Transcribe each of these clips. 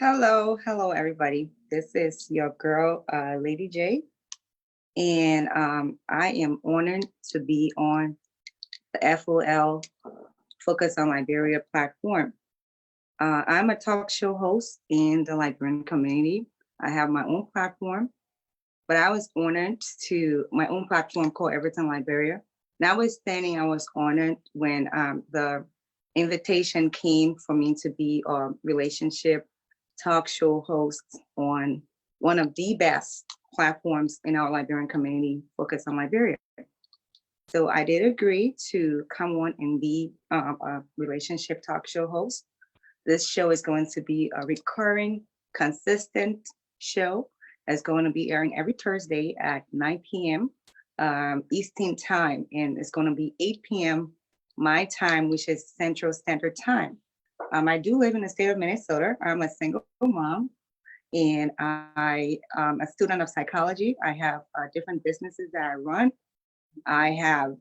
Hello, everybody. This is your girl, Lady J, and I am honored to be on the FOL Focus on Liberia platform. I'm a talk show host in the Liberian community. I have my own platform, but I was honored to my own platform called Everything Liberia. Notwithstanding, I was honored when the invitation came for me to be a relationship talk show host on one of the best platforms in our Liberian community, Focus on Liberia. So I did agree to come on and be a relationship talk show host. This show is going to be a recurring, consistent show that's going to be airing every Thursday at 9 p.m. Eastern Time, and it's going to be 8 p.m. my time, which is Central Standard Time. I do live in the state of Minnesota. I'm a single mom, and I'm a student of psychology. I have different businesses that I run. I have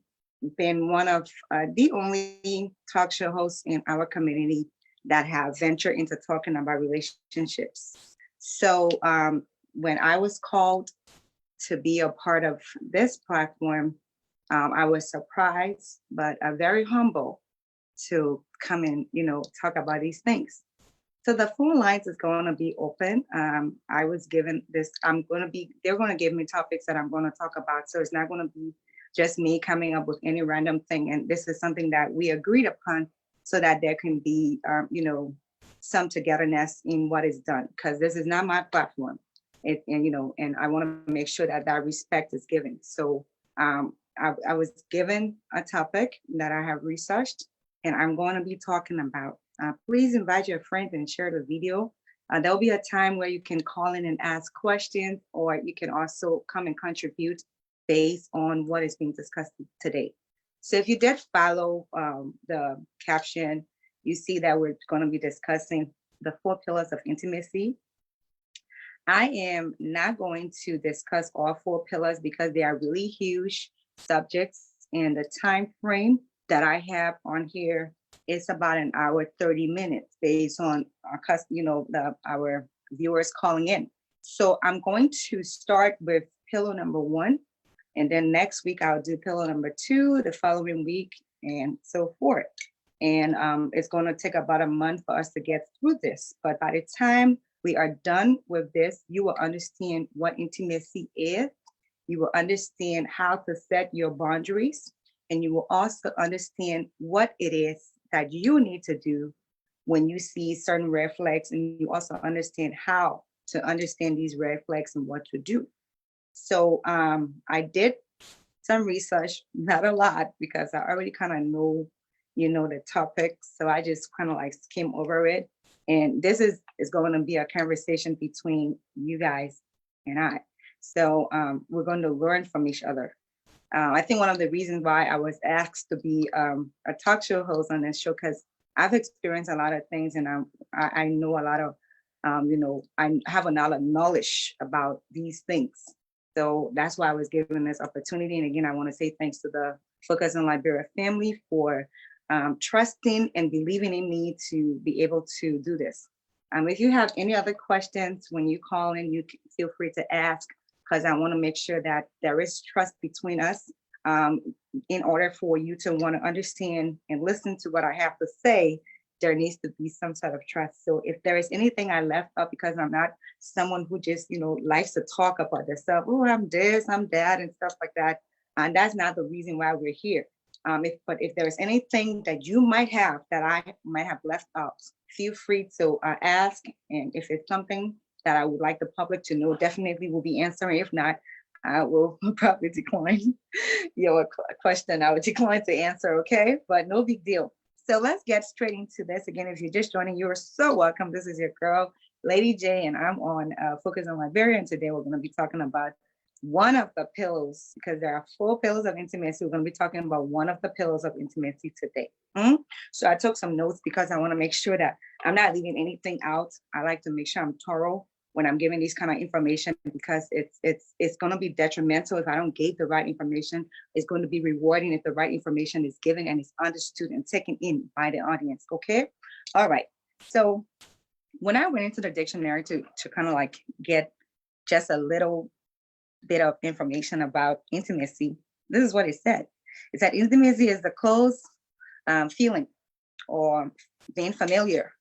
been one of the only talk show hosts in our community that have ventured into talking about relationships. So when I was called to be a part of this platform, I was surprised, but very humble to come and talk about these things. So the phone lines is going to be open. I was given this. They're going to give me topics that I'm going to talk about. So it's not going to be just me coming up with any random thing. And this is something that we agreed upon, so that there can be, some togetherness in what is done. Because this is not my platform, and I want to make sure that that respect is given. So I was given a topic that I have researched, and I'm going to be talking about. Please invite your friends and share the video. There'll be a time where you can call in and ask questions, or you can also come and contribute based on what is being discussed today. So if you did follow the caption, you see that we're going to be discussing the 4 pillars of intimacy. I am not going to discuss all 4 pillars because they are really huge subjects, and the time frame that I have on here is about an hour 30 minutes based on our viewers calling in. So I'm going to start with pillar number 1, and then next week I'll do pillar number 2, the following week, and so forth. And it's going to take about a month for us to get through this. But by the time we are done with this, you will understand what intimacy is. You will understand how to set your boundaries, and you will also understand what it is that you need to do when you see certain red flags, and you also understand how to understand these red flags and what to do. So I did some research, not a lot, because I already kind of know, the topic. So I just kind of like skim over it. And this is going to be a conversation between you guys and I. So we're going to learn from each other. I think one of the reasons why I was asked to be a talk show host on this show, because I've experienced a lot of things, and I know a lot of, I have a lot of knowledge about these things. So that's why I was given this opportunity. And again, I want to say thanks to the Focus on Liberia family for trusting and believing in me to be able to do this. If you have any other questions when you call in, you can feel free to ask, because I want to make sure that there is trust between us. In order for you to want to understand and listen to what I have to say, there needs to be some sort of trust. So if there is anything I left up, because I'm not someone who just, likes to talk about themselves, oh, I'm this, I'm that, and stuff like that. And that's not the reason why we're here. But if there's anything that you might have that I might have left out, feel free to ask. And if it's something that I would like the public to know, definitely will be answering. If not, I will probably decline your question. I would decline to answer, okay? But no big deal. So let's get straight into this. Again, if you're just joining, you're so welcome. This is your girl, Lady J, and I'm on Focus on Liberia. And today we're going to be talking about one of the pillars, because there are 4 pillars of intimacy. We're going to be talking about one of the pillars of intimacy today. So I took some notes because I want to make sure that I'm not leaving anything out. I like to make sure I'm thorough when I'm giving these kind of information, because it's going to be detrimental if I don't give the right information. It's going to be rewarding if the right information is given and is understood and taken in by the audience. Okay. All right. So When I went into the dictionary to kind of like get just a little bit of information about intimacy, this is what it said. It said intimacy is the close feeling or being familiar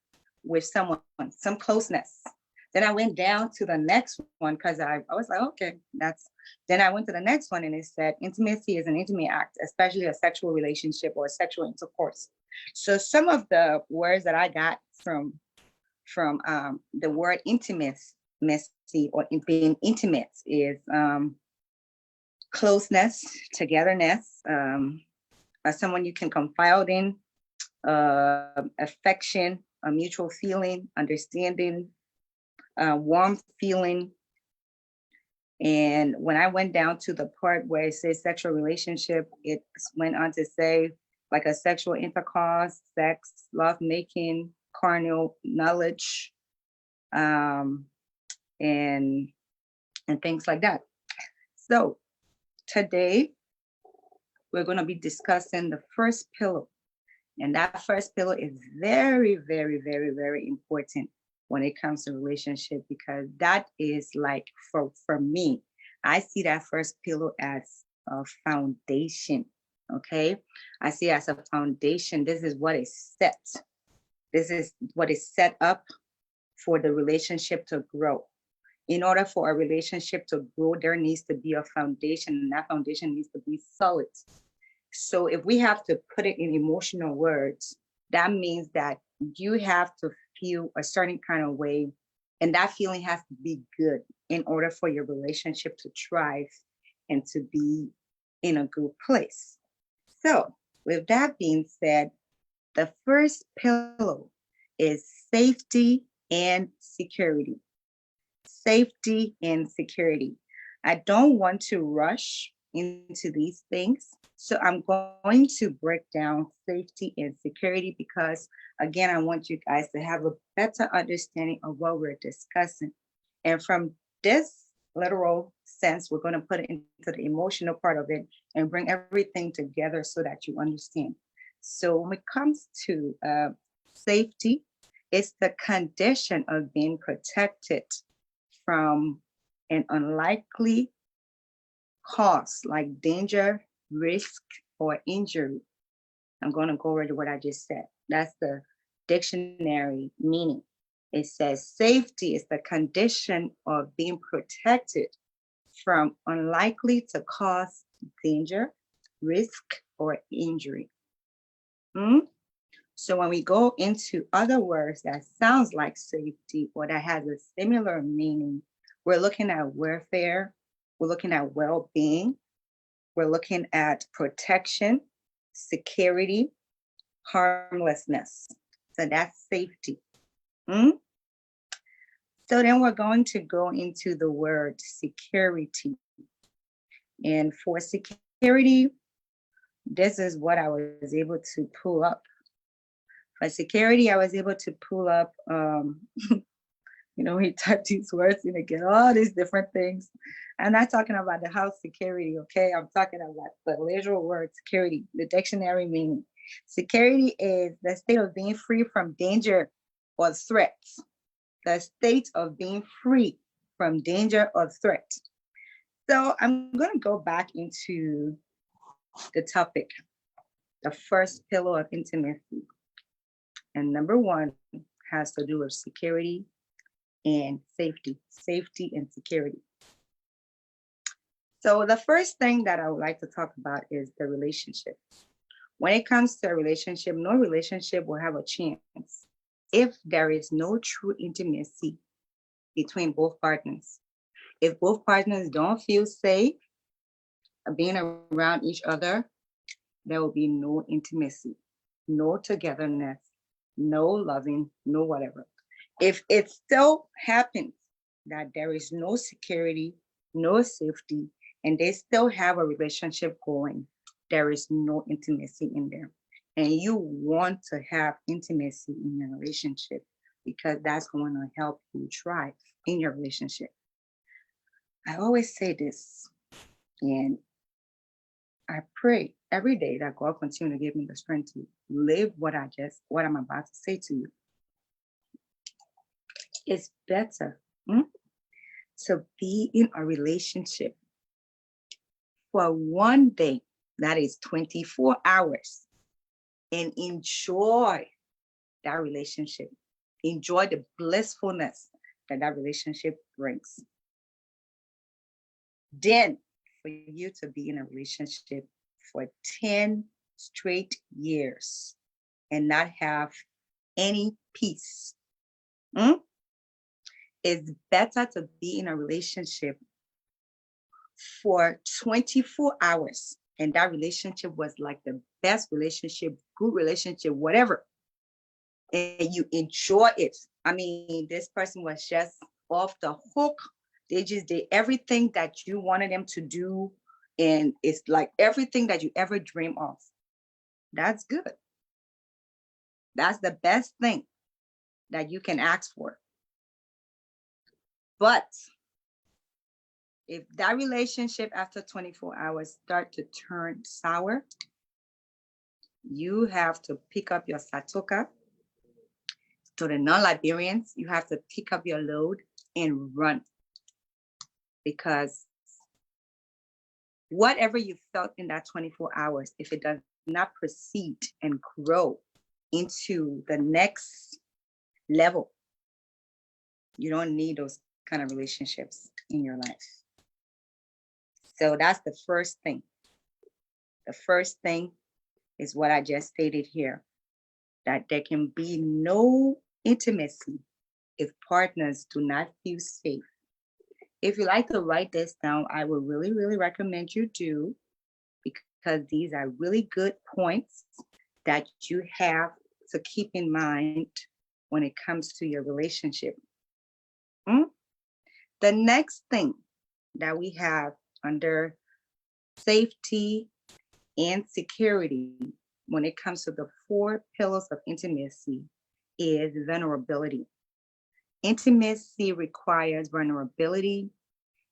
with someone, some closeness. Then I went down to the next one because I was like, okay, that's. Then I went to the next one and it said intimacy is an intimate act, especially a sexual relationship or sexual intercourse. So some of the words that I got from the word intimacy or being intimate is closeness, togetherness, someone you can confide in, affection, a mutual feeling, understanding, warm feeling. And when I went down to the part where it says sexual relationship, it went on to say like a sexual intercourse, sex, love making, carnal knowledge, um, and things like that. So today we're going to be discussing the first pillar. And that first pillar is very, very, very, very important when it comes to relationship, because that is like for me, I see that first pillar as a foundation. Okay. I see it as a foundation. This is what is set. This is what is set up for the relationship to grow. In order for a relationship to grow, there needs to be a foundation, and that foundation needs to be solid. So if we have to put it in emotional words, that means that you have to feel a certain kind of way, and that feeling has to be good in order for your relationship to thrive and to be in a good place. So with that being said, the first pillar is safety and security. Safety and security. I don't want to rush into these things. So I'm going to break down safety and security because, again, I want you guys to have a better understanding of what we're discussing. And from this literal sense, we're going to put it into the emotional part of it and bring everything together so that you understand. So when it comes to safety, it's the condition of being protected from an unlikely cause like danger, risk, or injury. I'm going to go over to what I just said. That's the dictionary meaning. It says safety is the condition of being protected from unlikely to cause danger, risk, or injury. Hmm? So when we go into other words that sounds like safety or that has a similar meaning, we're looking at welfare, we're looking at well-being, we're looking at protection, security, harmlessness. So that's safety. Mm? So then we're going to go into the word security. And for security, this is what I was able to pull up. For security, I was able to pull up, we type these words in again, all these different things. I'm not talking about the house security, okay? I'm talking about the literal word security, the dictionary meaning. Security is the state of being free from danger or threats. The state of being free from danger or threat. So I'm going to go back into the topic, the first pillar of intimacy. And number one has to do with security and safety and security. So the first thing that I would like to talk about is the relationship. When it comes to a relationship, no relationship will have a chance if there is no true intimacy between both partners. If both partners don't feel safe being around each other, there will be no intimacy, no togetherness, no loving, no whatever. If it still happens that there is no security, no safety, and they still have a relationship going, there is no intimacy in there. And you want to have intimacy in your relationship because that's going to help you thrive in your relationship. I always say this, and I pray every day that God continue to give me the strength to live what I'm about to say to you. It's better to be in a relationship for one day, that is 24 hours, and enjoy that relationship. Enjoy the blissfulness that that relationship brings. Then for you to be in a relationship for 10 straight years and not have any peace. It's better to be in a relationship for 24 hours and that relationship was like the best relationship, good relationship, whatever, and you enjoy it. I mean, this person was just off the hook. They just did everything that you wanted them to do. And it's like everything that you ever dream of. That's good. That's the best thing that you can ask for. But if that relationship after 24 hours start to turn sour, you have to pick up your satoka. To the non-Liberians, you have to pick up your load and run. Because whatever you felt in that 24 hours, if it does not proceed and grow into the next level, you don't need those kind of relationships in your life. So that's the first thing. The first thing is what I just stated here, that there can be no intimacy if partners do not feel safe. If you like to write this down, I would really, really recommend you do, because these are really good points that you have to keep in mind when it comes to your relationship. The next thing that we have under safety and security when it comes to the 4 pillars of intimacy is vulnerability. Intimacy requires vulnerability,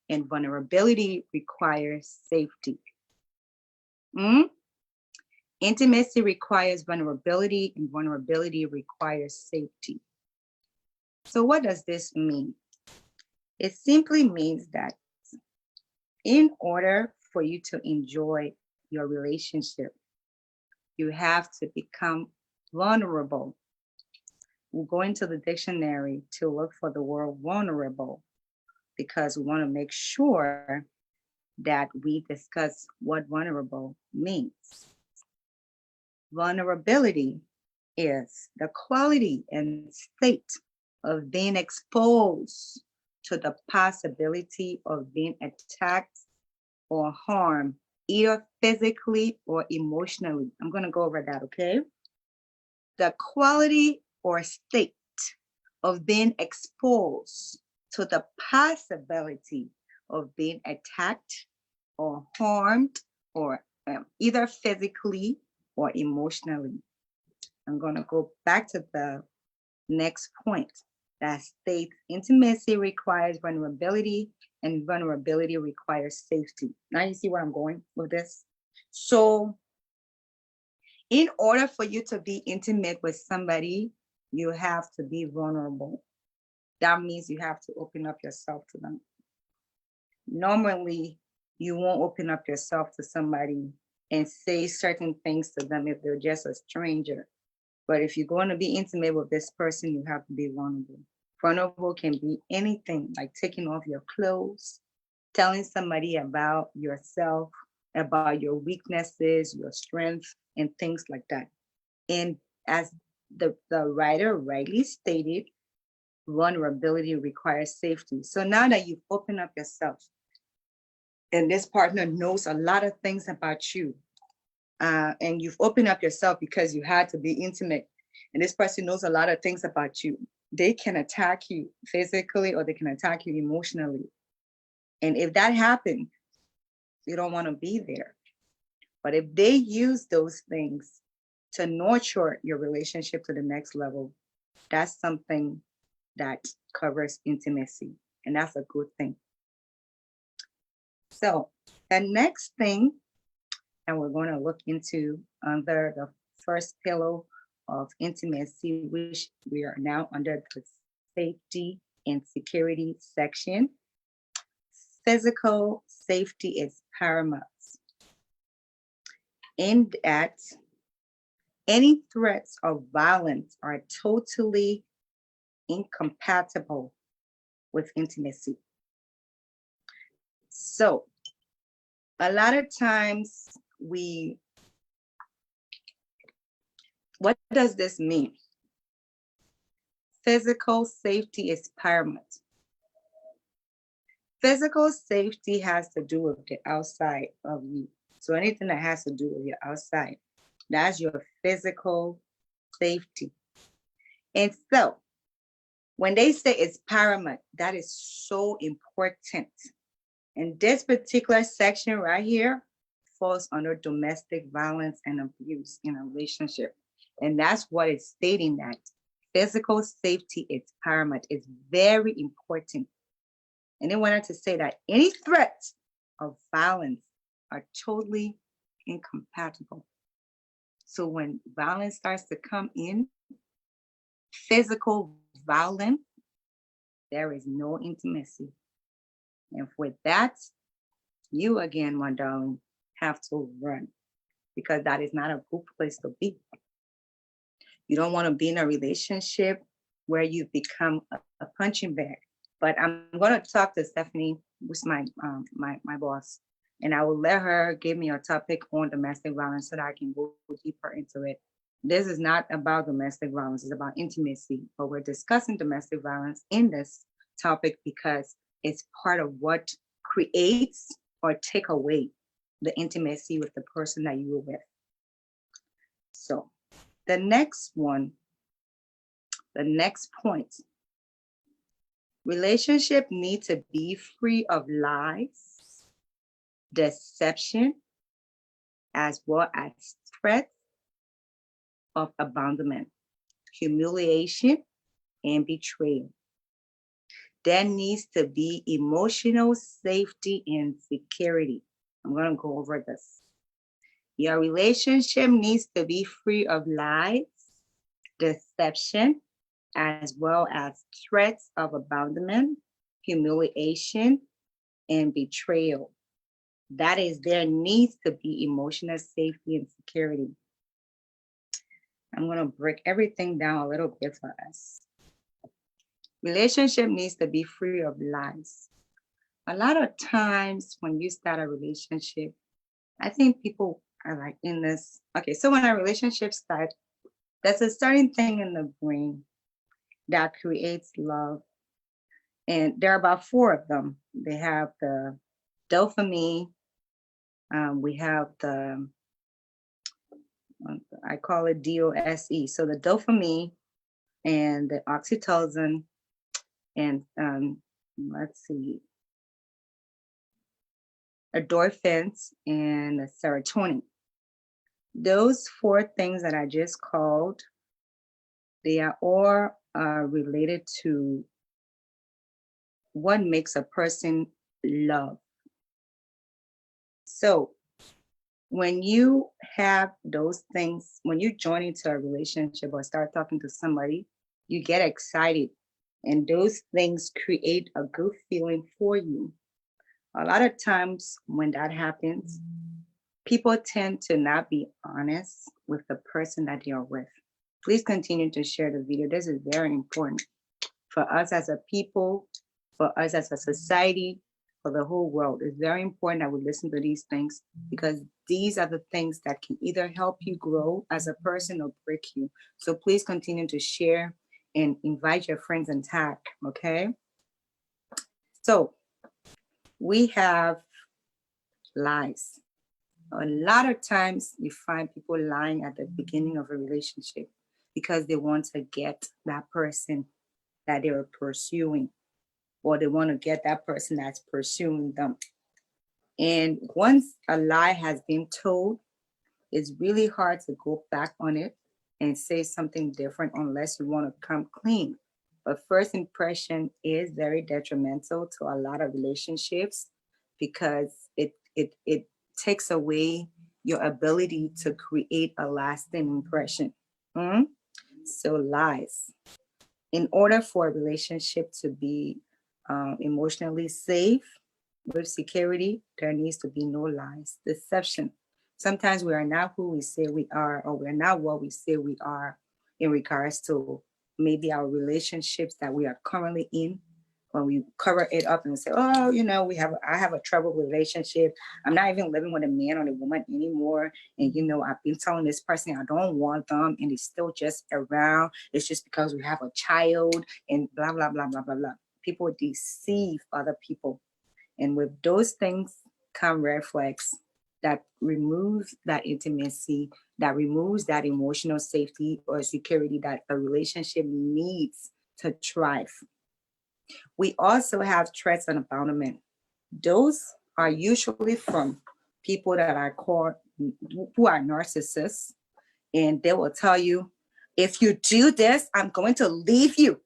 and vulnerability requires safety. Intimacy requires vulnerability, and vulnerability requires safety. So what does this mean? It simply means that in order for you to enjoy your relationship, you have to become vulnerable. We'll go into the dictionary to look for the word vulnerable, because we want to make sure that we discuss what vulnerable means. Vulnerability is the quality and state of being exposed to the possibility of being attacked or harmed, either physically or emotionally. I'm going to go over that, okay? The quality or state of being exposed to the possibility of being attacked or harmed, or either physically or emotionally. I'm going to go back to the next point that states intimacy requires vulnerability, and vulnerability requires safety. Now you see where I'm going with this? So in order for you to be intimate with somebody, you have to be vulnerable. That means you have to open up yourself to them. Normally, you won't open up yourself to somebody and say certain things to them if they're just a stranger. But if you're going to be intimate with this person, you have to be vulnerable. Vulnerable can be anything, like taking off your clothes, telling somebody about yourself, about your weaknesses, your strengths, and things like that. And as the writer rightly stated, vulnerability requires safety. So now that you've opened up yourself, and this partner knows a lot of things about you, and you've opened up yourself because you had to be intimate, and this person knows a lot of things about you, they can attack you physically or they can attack you emotionally. And if that happens, you don't want to be there. But if they use those things to nurture your relationship to the next level, that's something that covers intimacy, and that's a good thing. So the next thing, and we're going to look into under the first pillar of intimacy, which we are now under the safety and security section. Physical safety is paramount. In that, any threats of violence are totally incompatible with intimacy. So, a lot of times what does this mean? Physical safety is paramount. Physical safety has to do with the outside of you. So anything that has to do with your outside, that's your physical safety. And so when they say it's paramount, that is so important. And this particular section right here falls under domestic violence and abuse in a relationship. And that's what it's stating, that physical safety is paramount. It's very important. And they wanted to say that any threats of violence are totally incompatible. So when violence starts to come in, physical violence, there is no intimacy. And with that, you again, my darling, have to run, because that is not a good place to be. You don't want to be in a relationship where you become a punching bag. But I'm going to talk to Stephanie, who's my boss, and I will let her give me a topic on domestic violence so that I can go deeper into it. This is not about domestic violence, it's about intimacy. But we're discussing domestic violence in this topic because it's part of what creates or take away the intimacy with the person that you were with. So the next one, the next point, relationship need to be free of lies, deception, as well as threats of abandonment, humiliation, and betrayal. There needs to be emotional safety and security. I'm going to go over this. Your relationship needs to be free of lies, deception, as well as threats of abandonment, humiliation, and betrayal. That is, there needs to be emotional safety and security. I'm going to break everything down a little bit for us. Relationship needs to be free of lies. A lot of times when you start a relationship, I think people are like in this. Okay, so when a relationship starts, there's a certain thing in the brain that creates love. And there are about 4 of them. They have the dopamine. We have the, I call it DOSE. So the dopamine and the oxytocin and let's see, endorphins and serotonin. Those 4 things that I just called, they are all related to what makes a person love. So when you have those things, when you join into a relationship or start talking to somebody, you get excited, and those things create a good feeling for you. A lot of times when that happens, people tend to not be honest with the person that they are with. Please continue to share the video. This is very important for us as a people, for us as a society, for the whole world. It's very important that we listen to these things, because these are the things that can either help you grow as a person or break you. So please continue to share and invite your friends and tag, okay? So we have lies. A lot of times you find people lying at the beginning of a relationship because they want to get that person that they are pursuing, or they want to get that person that's pursuing them. And once a lie has been told, it's really hard to go back on it and say something different unless you want to come clean. But first impression is very detrimental to a lot of relationships, because it takes away your ability to create a lasting impression. So lies. In order for a relationship to be emotionally safe with security, there needs to be no lies, deception. Sometimes we are not who we say we are, or we're not what we say we are in regards to maybe our relationships that we are currently in. When we cover it up and say, oh, I have a troubled relationship. I'm not even living with a man or a woman anymore. And, I've been telling this person I don't want them and it's still just around. It's just because we have a child and blah, blah, blah, blah, blah, blah. People deceive other people. And with those things come red flags that removes that intimacy, that removes that emotional safety or security that a relationship needs to thrive. We also have threats and abandonment. Those are usually from people that are called, who are narcissists, and they will tell you, if you do this, I'm going to leave you.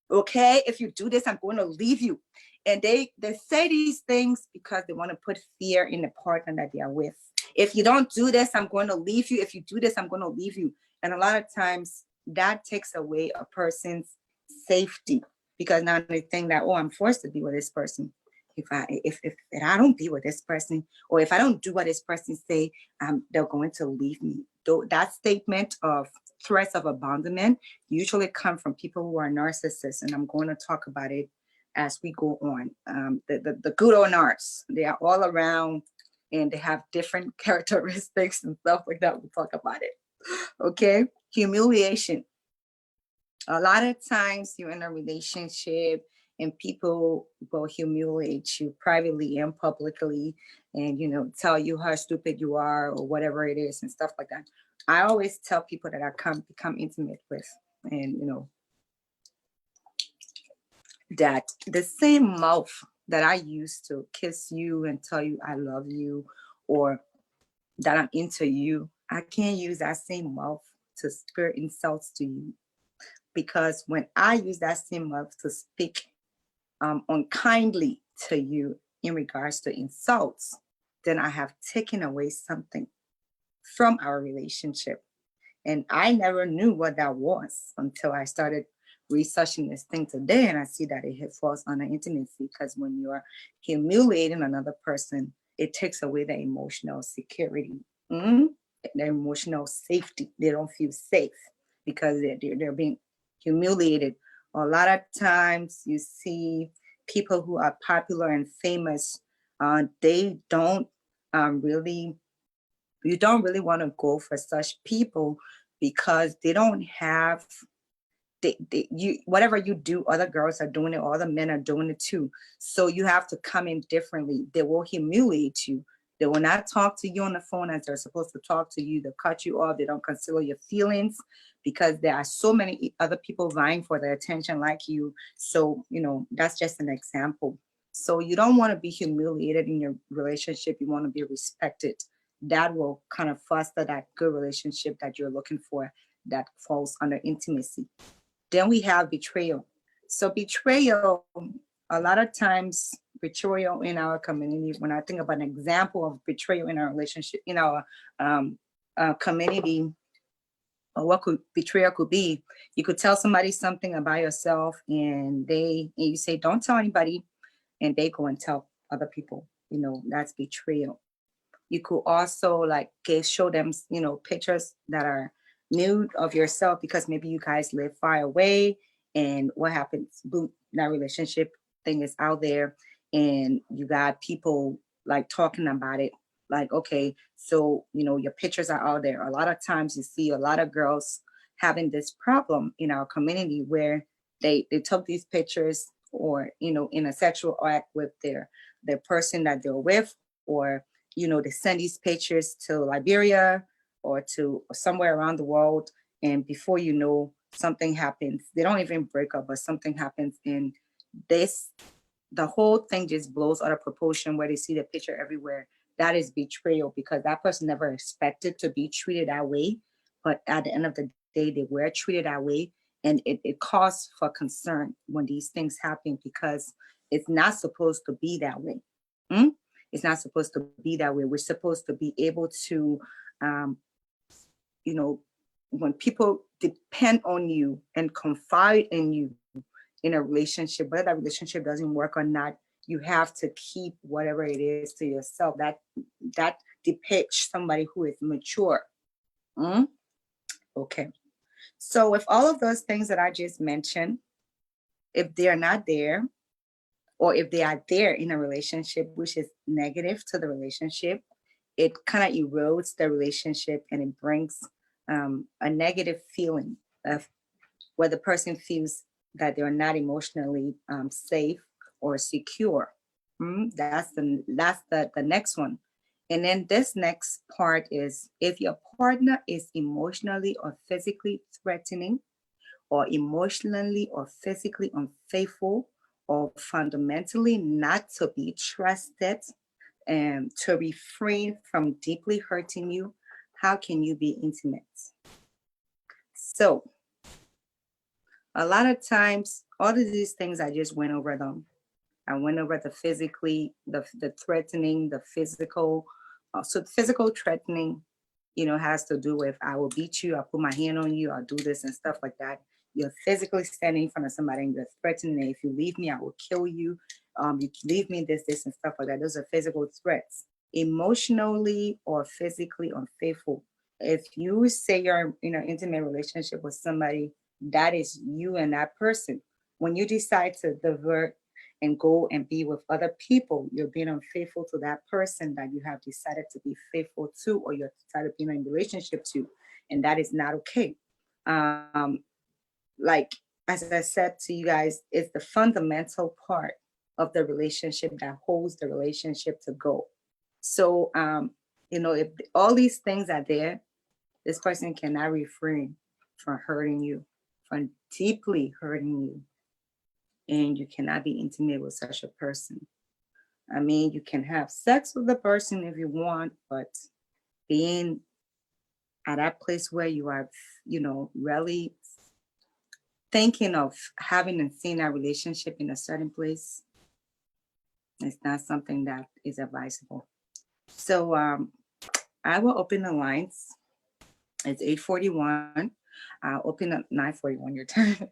Okay, if you do this, I'm going to leave you. And they say these things because they want to put fear in the partner that they are with. If you don't do this, I'm going to leave you. If you do this, I'm going to leave you. And a lot of times that takes away a person's safety, because now they think that, oh, I'm forced to be with this person. If I don't be with this person, or if I don't do what this person say, they're going to leave me. Though that statement of threats of abandonment usually come from people who are narcissists, and I'm going to talk about it as we go on. The good old narcs, they are all around, and they have different characteristics and stuff like that. We'll talk about it. Okay, humiliation. A lot of times you're in a relationship and people will humiliate you privately and publicly, and tell you how stupid you are or whatever it is and stuff like that. I always tell people that I become intimate with, and that the same mouth that I use to kiss you and tell you I love you, or that I'm into you, I can't use that same mouth to spew insults to you. Because when I use that same mouth to speak unkindly to you in regards to insults, then I have taken away something from our relationship. And I never knew what that was until I started researching this thing today, and I see that it falls under intimacy, because when you're humiliating another person, it takes away their emotional security, their emotional safety. They don't feel safe because they're being humiliated. A lot of times you see people who are popular and famous, they don't really, you don't really want to go for such people, because they don't have, you, whatever you do, other girls are doing it, other men are doing it too. So you have to come in differently. They will humiliate you. They will not talk to you on the phone as they're supposed to talk to you. They'll cut you off. They don't consider your feelings, because there are so many other people vying for their attention like you. So, that's just an example. So you don't want to be humiliated in your relationship. You want to be respected. That will kind of foster that good relationship that you're looking for, that falls under intimacy. Then we have betrayal. So betrayal, a lot of times betrayal in our community, when I think about an example of betrayal in our relationship, in our community, or what could betrayal could be, you could tell somebody something about yourself, and you say, don't tell anybody, and they go and tell other people. That's betrayal. You could also show them, pictures that are nude of yourself, because maybe you guys live far away, and what happens, boom, that relationship thing is out there, and you got people talking about it, okay, so your pictures are out there. A lot of times you see a lot of girls having this problem in our community, where they took these pictures, or in a sexual act with their person that they're with, or they send these pictures to Liberia or to somewhere around the world. And before you know, something happens. They don't even break up, but something happens. And the whole thing just blows out of proportion, where they see the picture everywhere. That is betrayal, because that person never expected to be treated that way. But at the end of the day, they were treated that way. And it caused for concern when these things happen, because it's not supposed to be that way. Mm? It's not supposed to be that way. We're supposed to be able to, when people depend on you and confide in you in a relationship, whether that relationship doesn't work or not, you have to keep whatever it is to yourself. That depicts somebody who is mature. Mm? Okay. So if all of those things that I just mentioned, if they're not there, or if they are there in a relationship which is negative to the relationship, it kind of erodes the relationship and it brings a negative feeling of where the person feels that they're not emotionally safe or secure. That's the next one. And then this next part is if your partner is emotionally or physically threatening, or emotionally or physically unfaithful, or fundamentally not to be trusted, and to refrain from deeply hurting you, how can you be intimate? So, a lot of times, all of these things, I just went over them. I went over the physically, the threatening, the physical. So, physical threatening, has to do with I will beat you, I'll put my hand on you, I'll do this and stuff like that. You're physically standing in front of somebody and you're threatening that if you leave me, I will kill you. You leave me, this, and stuff like that. Those are physical threats. Emotionally or physically unfaithful. If you say you're in an intimate relationship with somebody, that is you and that person. When you decide to divert and go and be with other people, you're being unfaithful to that person that you have decided to be faithful to, or you're decided to be in a relationship to, and that is not okay. Um, like as I said to you guys, it's the fundamental part of the relationship that holds the relationship to go. So, if all these things are there, this person cannot refrain from hurting you, from deeply hurting you, and you cannot be intimate with such a person. I mean, you can have sex with the person if you want, but being at that place where you are, really thinking of having and seeing that relationship in a certain place, it's not something that is advisable. So I will open the lines. It's 8:41. I'll open up 9:41 your time,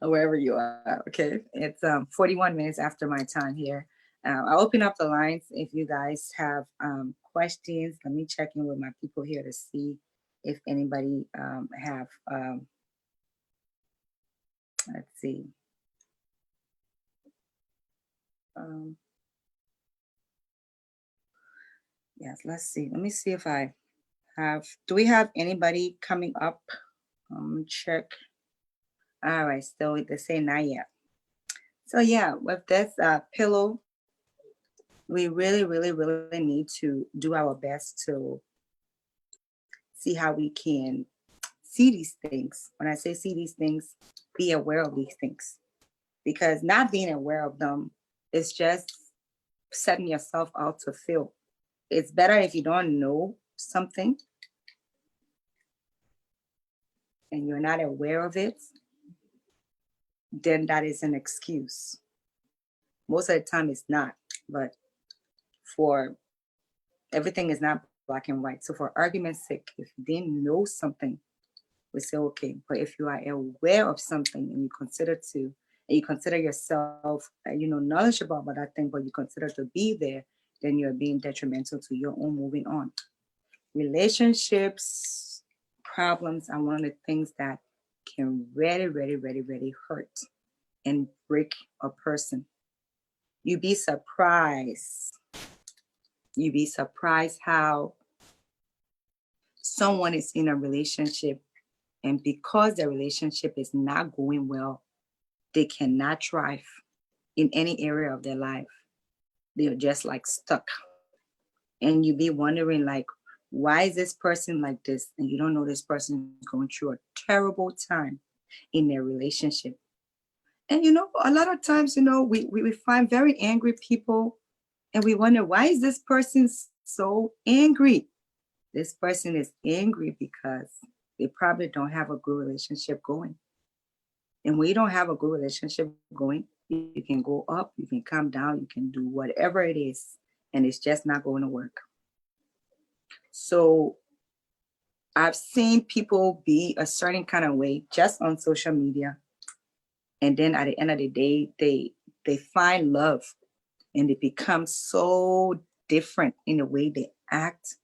or wherever you are. Okay, it's 41 minutes after my time here. I'll open up the lines if you guys have questions. Let me check in with my people here to see if anybody have. Let's see. Um, yes, let's see. Let me see if I have. Do we have anybody coming up? Check. All right, still they say not yet. So yeah, with this pillow, we really, really, really need to do our best to see how we can see these things. When I say see these things, be aware of these things. Because not being aware of them is just setting yourself out to fail. It's better if you don't know something and you're not aware of it, then that is an excuse. Most of the time it's not, but for everything is not black and white. So for argument's sake, if you didn't know something, we say okay. But if you are aware of something and you consider yourself, knowledgeable about that thing, but you consider to be there, then you're being detrimental to your own moving on. Relationships, problems are one of the things that can really, really, really, really hurt and break a person. You'd be surprised. You'd be surprised how someone is in a relationship, and because the relationship is not going well, they cannot thrive in any area of their life. They're just like stuck. And you be wondering, like, why is this person like this? And you don't know this person is going through a terrible time in their relationship. And a lot of times, we find very angry people and we wonder, why is this person so angry? This person is angry because they probably don't have a good relationship going. And when you don't have a good relationship going, you can go up, you can come down, you can do whatever it is, and it's just not going to work. So I've seen people be a certain kind of way just on social media. And then at the end of the day, they find love and they become so different in the way they act,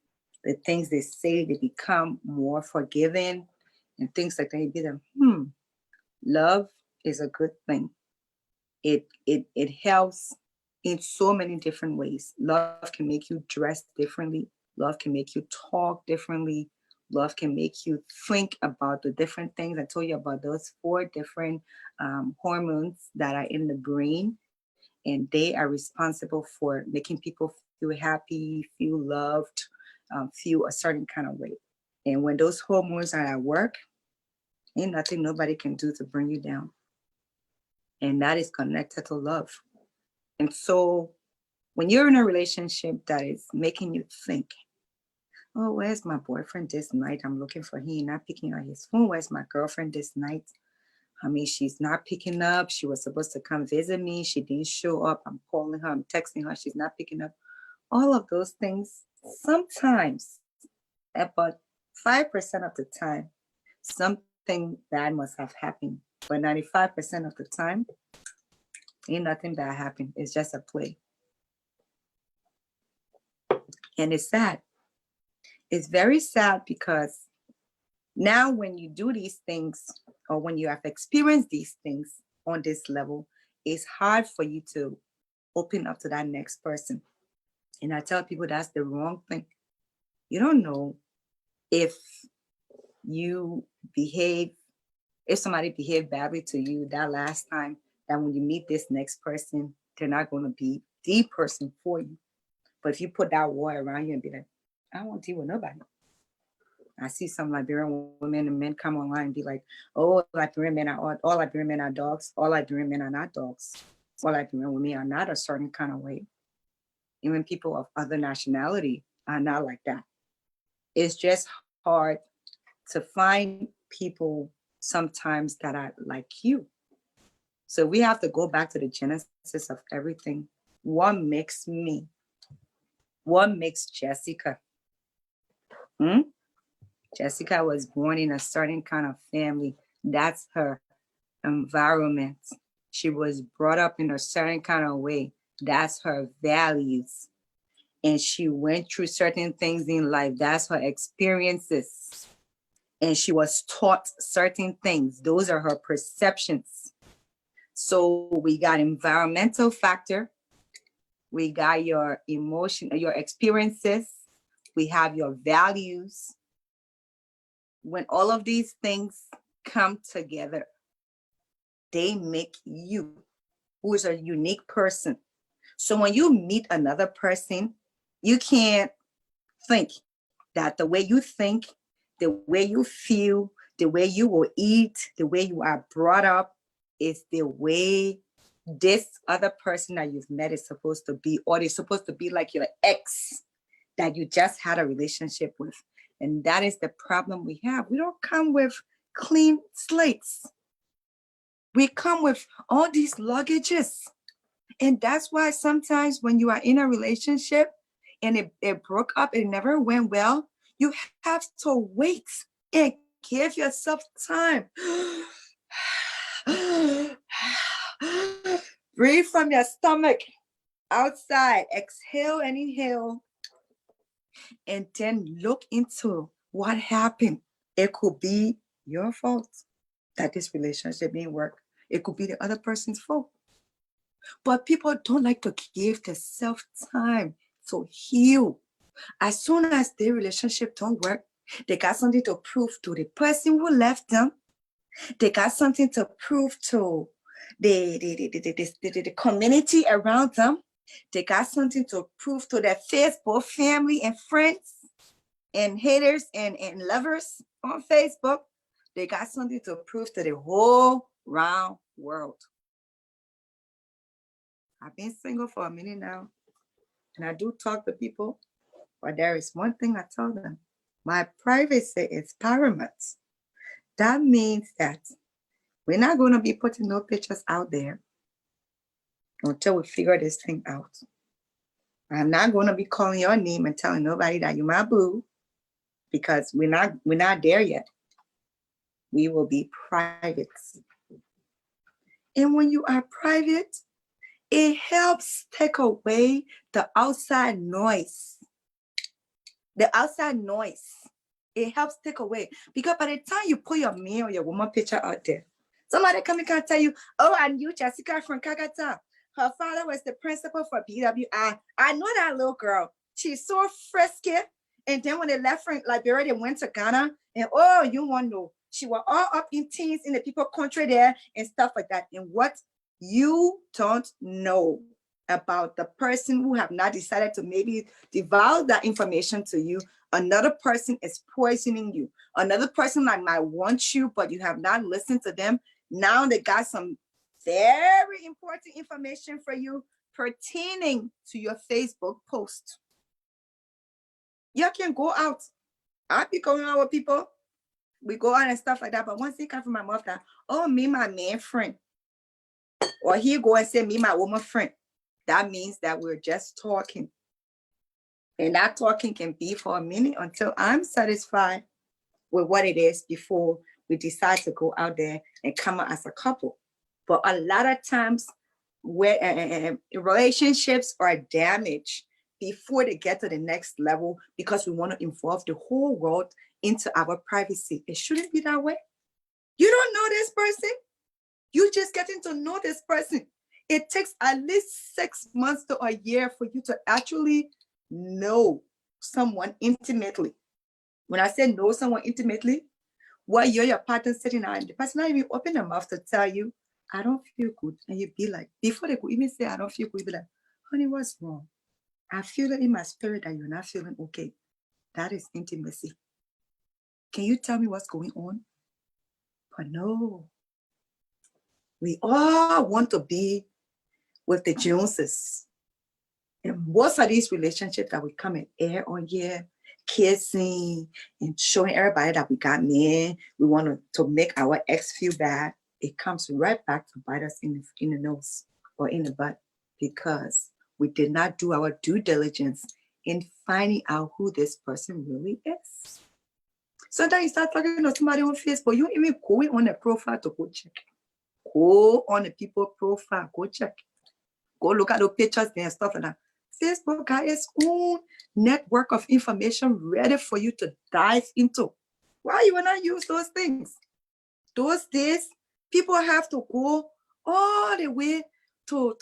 the things they say, they become more forgiving and things like that. You be like, love is a good thing. It helps in so many different ways. Love can make you dress differently. Love can make you talk differently. Love can make you think about the different things. I told you about those 4 different hormones that are in the brain, and they are responsible for making people feel happy, feel loved, feel a certain kind of way. And when those hormones are at work, ain't nothing nobody can do to bring you down. And that is connected to love. And so when you're in a relationship that is making you think, oh, where's my boyfriend this night? I'm looking for him, not picking up his phone. Where's my girlfriend this night? I mean, she's not picking up. She was supposed to come visit me. She didn't show up. I'm calling her. I'm texting her. She's not picking up. All of those things, sometimes, about 5% of the time, something bad must have happened. But 95% of the time, ain't nothing bad happened. It's just a play. And it's sad. It's very sad because now when you do these things, or when you have experienced these things on this level, it's hard for you to open up to that next person. And I tell people that's the wrong thing. You don't know if you behave, if somebody behaved badly to you that last time, that when you meet this next person, they're not going to be the person for you. But if you put that wall around you and be like, I won't deal with nobody. I see some Liberian women and men come online and be like, oh, Liberian men are all Liberian men are dogs. All Liberian men are not dogs. All Liberian women are not a certain kind of way. Even people of other nationality are not like that. It's just hard to find people sometimes that are like you. So we have to go back to the genesis of everything. What makes me? What makes Jessica? Jessica was born in a certain kind of family. That's her environment. She was brought up in a certain kind of way. That's her values. And she went through certain things in life. That's her experiences. And she was taught certain things. Those are her perceptions. So we got environmental factor. We got your emotion, your experiences. We have your values. When all of these things come together, they make you, who is a unique person. So when you meet another person, you can't think that the way you think, the way you feel, the way you will eat, the way you are brought up is the way this other person that you've met is supposed to be, or they're supposed to be like your ex that you just had a relationship with. And that is the problem we have. We don't come with clean slates. We come with all these luggages. And that's why sometimes when you are in a relationship and it broke up, it never went well, you have to wait and give yourself time. Breathe from your stomach outside, exhale and inhale, and then look into what happened. It could be your fault that this relationship didn't work. It could be the other person's fault. But people don't like to give themselves time to heal. As soon as their relationship don't work, they got something to prove to the person who left them. They got something to prove to the community around them. They got something to prove to their Facebook family and friends and haters and lovers on Facebook. They got something to prove to the whole round world. I've been single for a minute now, and I do talk to people, but there is one thing I tell them. My privacy is paramount. That means that we're not going to be putting no pictures out there until we figure this thing out. I'm not going to be calling your name and telling nobody that you're my boo. because we're not there yet. We will be private. And when you are private, it helps take away the outside noise. The outside noise. It helps take away. Because by the time you put your man or your woman picture out there, somebody come and can tell you, oh, I knew Jessica from Kakata. Her father was the principal for BWI. I know that little girl. She's so frisky. And then when they left from Liberia, they went to Ghana. And oh, you won't know. She was all up in teens in the people country there and stuff like that. And what you don't know about the person who have not decided to maybe divulge that information to you, another person is poisoning you. Another person might want you, but you have not listened to them. Now they got some very important information for you pertaining to your Facebook post. You can go out. I be going out with people. We go out and stuff like that. But once they come from my mouth that, oh, me, my man friend. Or he go and say, me, my woman friend. That means that we're just talking. And that talking can be for a minute until I'm satisfied with what it is before we decide to go out there and come out as a couple. But a lot of times where relationships are damaged before they get to the next level because we want to involve the whole world into our privacy. It shouldn't be that way. You don't know this person. You just getting to know this person. It takes at least 6 months to a year for you to actually know someone intimately. When I say know someone intimately, while you're your partner sitting down, the person not even open their mouth to tell you, I don't feel good. And you be like, before they could even say, I don't feel good, you be like, honey, what's wrong? I feel it in my spirit that you're not feeling okay. That is intimacy. Can you tell me what's going on? But no. We all want to be with the Joneses. And most of these relationships that we come and air on here, kissing and showing everybody that we got men, we want to make our ex feel bad. It comes right back to bite us in the nose or in the butt because we did not do our due diligence in finding out who this person really is. Sometimes you start talking to somebody on Facebook, you even going on the profile to go check. Go on the people profile, go check. Go look at the pictures and stuff like that. Facebook got its own network of information ready for you to dive into. Why you will not use those things? Those days, people have to go all the way to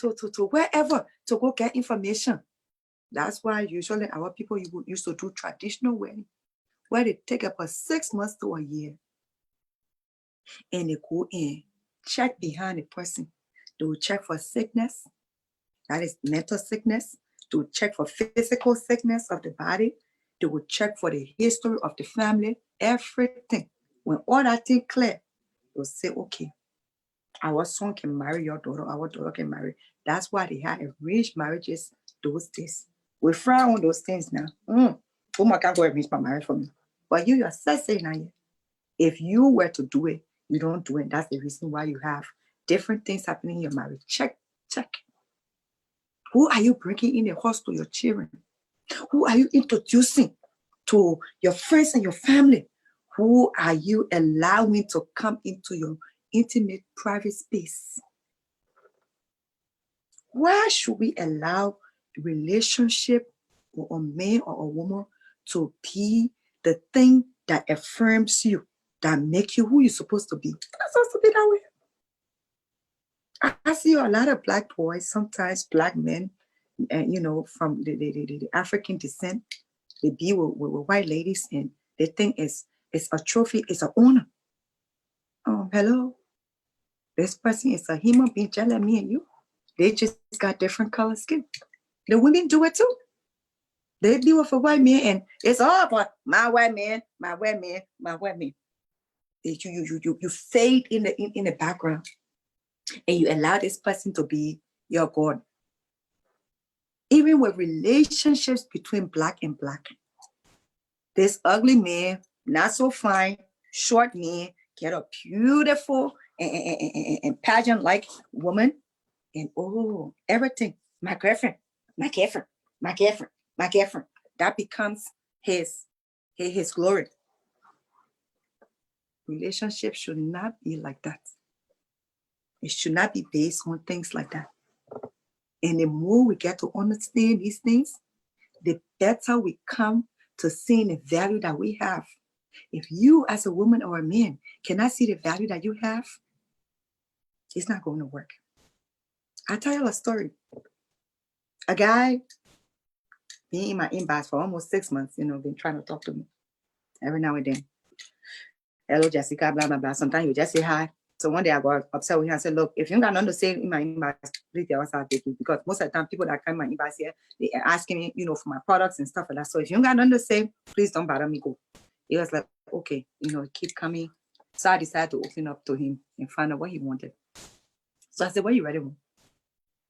wherever to go get information. That's why usually our people used to do traditional wedding, where they take about 6 months to a year. And they go in, check behind the person. They will check for sickness, that is mental sickness. They will check for physical sickness of the body. They will check for the history of the family, everything. When all that thing clear, they'll say, okay, our son can marry your daughter, our daughter can marry. That's why they had arranged marriages those days. We frown on those things now. Oh my God, go arrange my marriage for me. But you yourself say now, if you were to do it, you don't do it. That's the reason why you have different things happening in your marriage. Check. Who are you bringing in the house to your children? Who are you introducing to your friends and your family? Who are you allowing to come into your intimate private space? Why should we allow a relationship or a man or a woman to be the thing that affirms you, that make you who you're supposed to be? You're not supposed to be that way. I see a lot of Black boys, sometimes Black men, from the African descent, they be with white ladies and they think it's a trophy, it's an honor. Oh, hello. This person is a human being just like me and you. They just got different color skin. The women do it too. They be with a white man and it's all about my white man, my white man, my white man. You fade in the background and you allow this person to be your God. Even with relationships between Black and Black, this ugly man, not so fine, short man, get a beautiful and pageant-like woman, and oh, everything, my girlfriend, my girlfriend. That becomes his His glory. Relationships should not be like that. It should not be based on things like that. And the more we get to understand these things, the better we come to seeing the value that we have. If you as a woman or a man cannot see the value that you have, it's not going to work. I'll tell you a story. A guy being in my inbox for almost 6 months, been trying to talk to me every now and then. Hello, Jessica, blah, blah, blah. Sometimes you just say hi. So one day I got upset with him and said, look, if you got nothing to say in my inbox, please tell us how to take you. Because most of the time, people that come in my inbox here, they are asking me, for my products and stuff like that. So if you got nothing to say, please don't bother me. Go. He was like, okay, keep coming. So I decided to open up to him and find out what he wanted. So I said, what you ready for?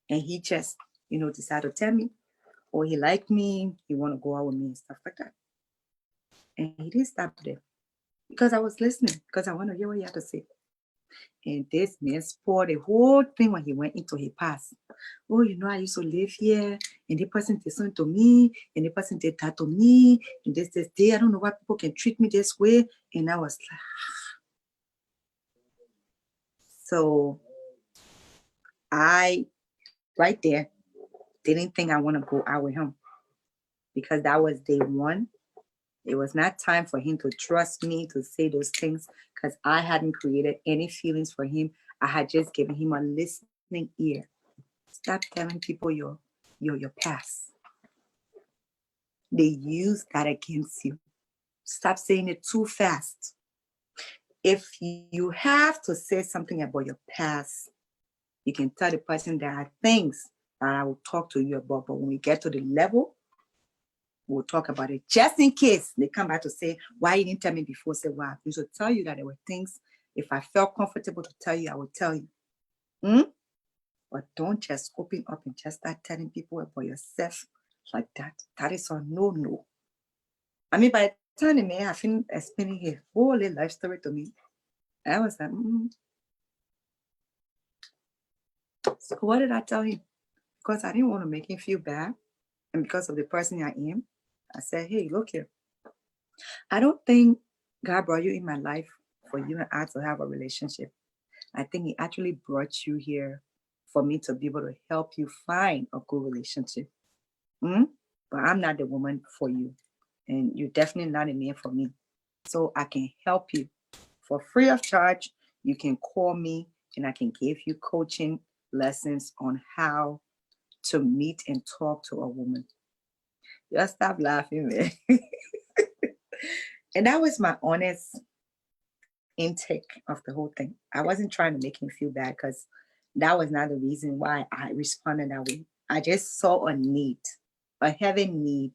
And he just, decided to tell me, oh, he liked me, he want to go out with me and stuff like that. And he didn't stop there because I was listening, because I want to hear what he had to say. And this man spoiled the whole thing when he went into his past. Oh, I used to live here, and the person did something to me, and the person did that to me, and this day, I don't know why people can treat me this way. And I was like, so I, right there, didn't think I want to go out with him because that was day one. It was not time for him to trust me to say those things because I hadn't created any feelings for him. I had just given him a listening ear. Stop telling people your past. They use that against you. Stop saying it too fast. If you have to say something about your past, you can tell the person there are things that I will talk to you about. But when we get to the level, we'll talk about it. Just in case they come back to say, why you didn't tell me before? Say, well, I used to tell you that there were things, if I felt comfortable to tell you, I would tell you. But don't just open up and just start telling people about yourself like that. That is a no. I mean, by the time the man had finished explaining his whole life story to me, I was like, So what did I tell him? Because I didn't want to make him feel bad. And because of the person I am, I said, hey, look here. I don't think God brought you in my life for you and I to have a relationship. I think He actually brought you here for me to be able to help you find a good relationship. But I'm not the woman for you. And you're definitely not a man for me. So I can help you for free of charge. You can call me and I can give you coaching lessons on how to meet and talk to a woman. Just stop laughing, man. And that was my honest intake of the whole thing. I wasn't trying to make him feel bad because that was not the reason why I responded that way. I just saw a need, a heavy need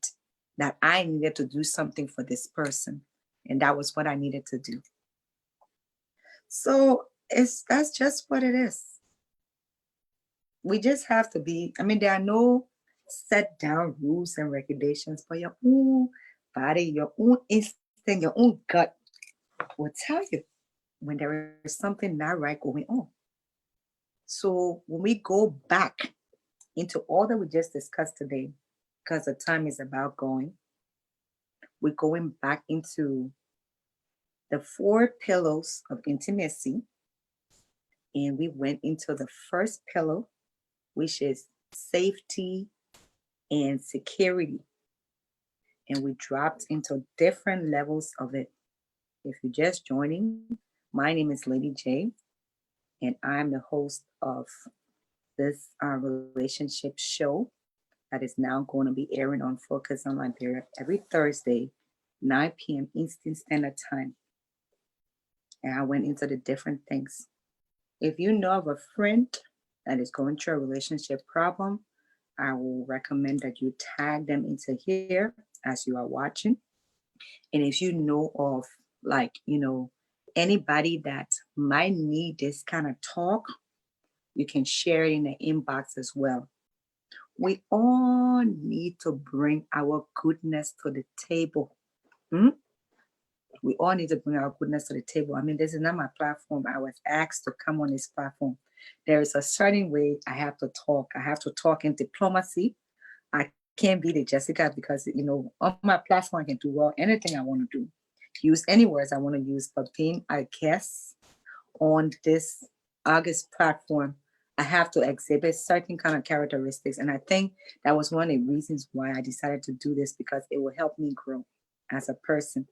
that I needed to do something for this person. And that was what I needed to do. So that's just what it is. We just have to be, there are no set down rules and regulations, but your own body, your own instinct, your own gut will tell you when there is something not right going on. So when we go back into all that we just discussed today, because the time is about going, we're going back into the 4 pillars of intimacy. And we went into the first pillar, which is safety and security. And we dropped into different levels of it. If you're just joining, my name is Lady J, and I'm the host of this relationship show that is now going to be airing on Focus on Liberia every Thursday, 9 p.m. Eastern Standard Time. And I went into the different things. If you know of a friend that is going through a relationship problem, I will recommend that you tag them into here as you are watching. And if you know of anybody that might need this kind of talk, you can share it in the inbox as well. We all need to bring our goodness to the table. We all need to bring our goodness to the table. This is not my platform. I was asked to come on this platform. There is a certain way I have to talk. I have to talk in diplomacy. I can't beat it, Jessica, because on my platform I can do well anything I want to do, use any words I want to use. But being a guest on this August platform, I have to exhibit certain kind of characteristics. And I think that was one of the reasons why I decided to do this, because it will help me grow as a person.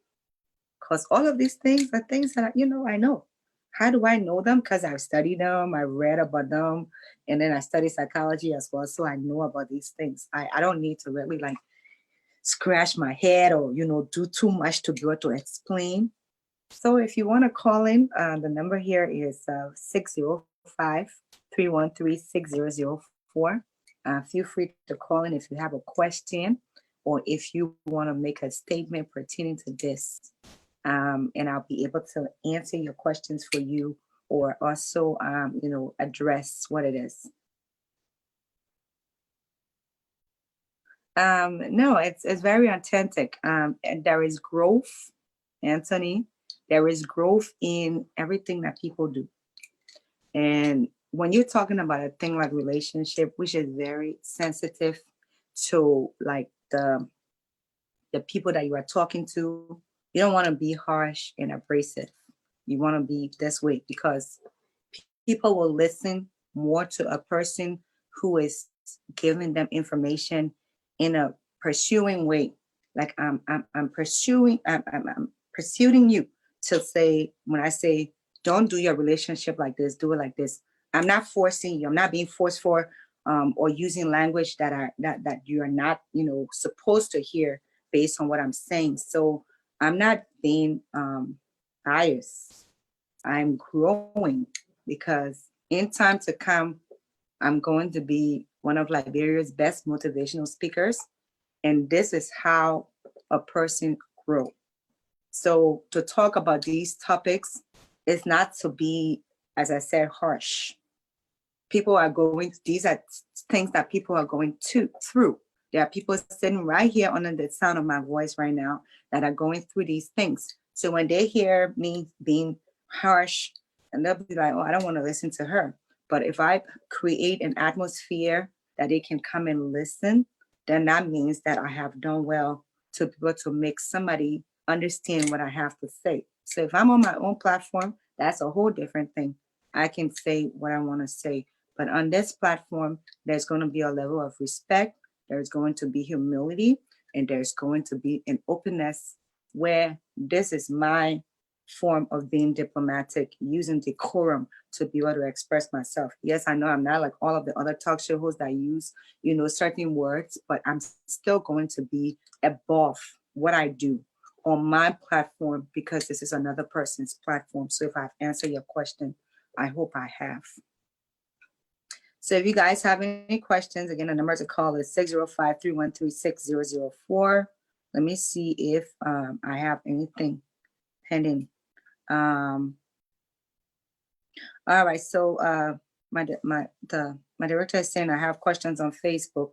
Because all of these things are things that I know. How do I know them? Because I've studied them, I read about them, and then I study psychology as well. So I know about these things. I don't need to really like scratch my head or do too much to be able to explain. So if you want to call in, the number here is 605-313-6004. Feel free to call in if you have a question or if you want to make a statement pertaining to this. And I'll be able to answer your questions for you, or also, address what it is. No, it's very authentic. And there is growth, Anthony. There is growth in everything that people do. And when you're talking about a thing like relationship, which is very sensitive to like the people that you are talking to, you don't want to be harsh and abrasive. You want to be this way, because people will listen more to a person who is giving them information in a pursuing way. Like I'm pursuing you to say, when I say don't do your relationship like this, do it like this. I'm not forcing you. I'm not being forceful, or using language that you are not supposed to hear based on what I'm saying. So I'm not being biased. I'm growing, because in time to come, I'm going to be one of Liberia's best motivational speakers. And this is how a person grows. So to talk about these topics is not to be, as I said, harsh. These are things that people are going through. There are people sitting right here under the sound of my voice right now that are going through these things. So when they hear me being harsh, and they'll be like, oh, I don't want to listen to her. But if I create an atmosphere that they can come and listen, then that means that I have done well to be able to make somebody understand what I have to say. So if I'm on my own platform, that's a whole different thing. I can say what I want to say. But on this platform, there's going to be a level of respect. There's going to be humility, and there's going to be an openness where this is my form of being diplomatic, using decorum to be able to express myself. Yes, I know I'm not like all of the other talk show hosts that use, certain words, but I'm still going to be above what I do on my platform, because this is another person's platform. So if I've answered your question, I hope I have. So if you guys have any questions, again, the number to call is 605-313-6004. Let me see if I have anything pending. All right, so my director is saying I have questions on Facebook.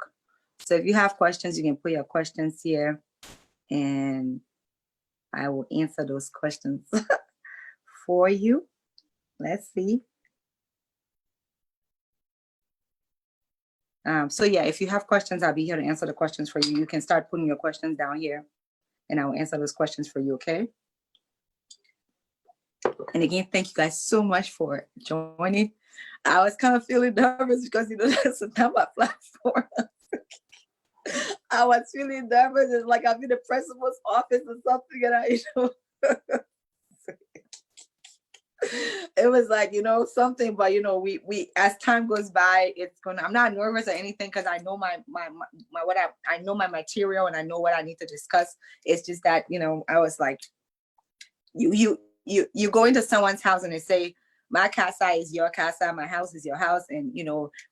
So if you have questions, you can put your questions here, and I will answer those questions for you. Let's see. So yeah, if you have questions, I'll be here to answer the questions for you. You can start putting your questions down here, and I will answer those questions for you, okay? And again, thank you guys so much for joining. I was kind of feeling nervous because, that's not my platform. I was feeling nervous. It's like I'm in the principal's office or something, and it was like, something, but we as time goes by, I'm not nervous or anything, because I know my what I know my material, and I know what I need to discuss. It's just that, I was like, you go into someone's house and they say, my casa is your casa, my house is your house, and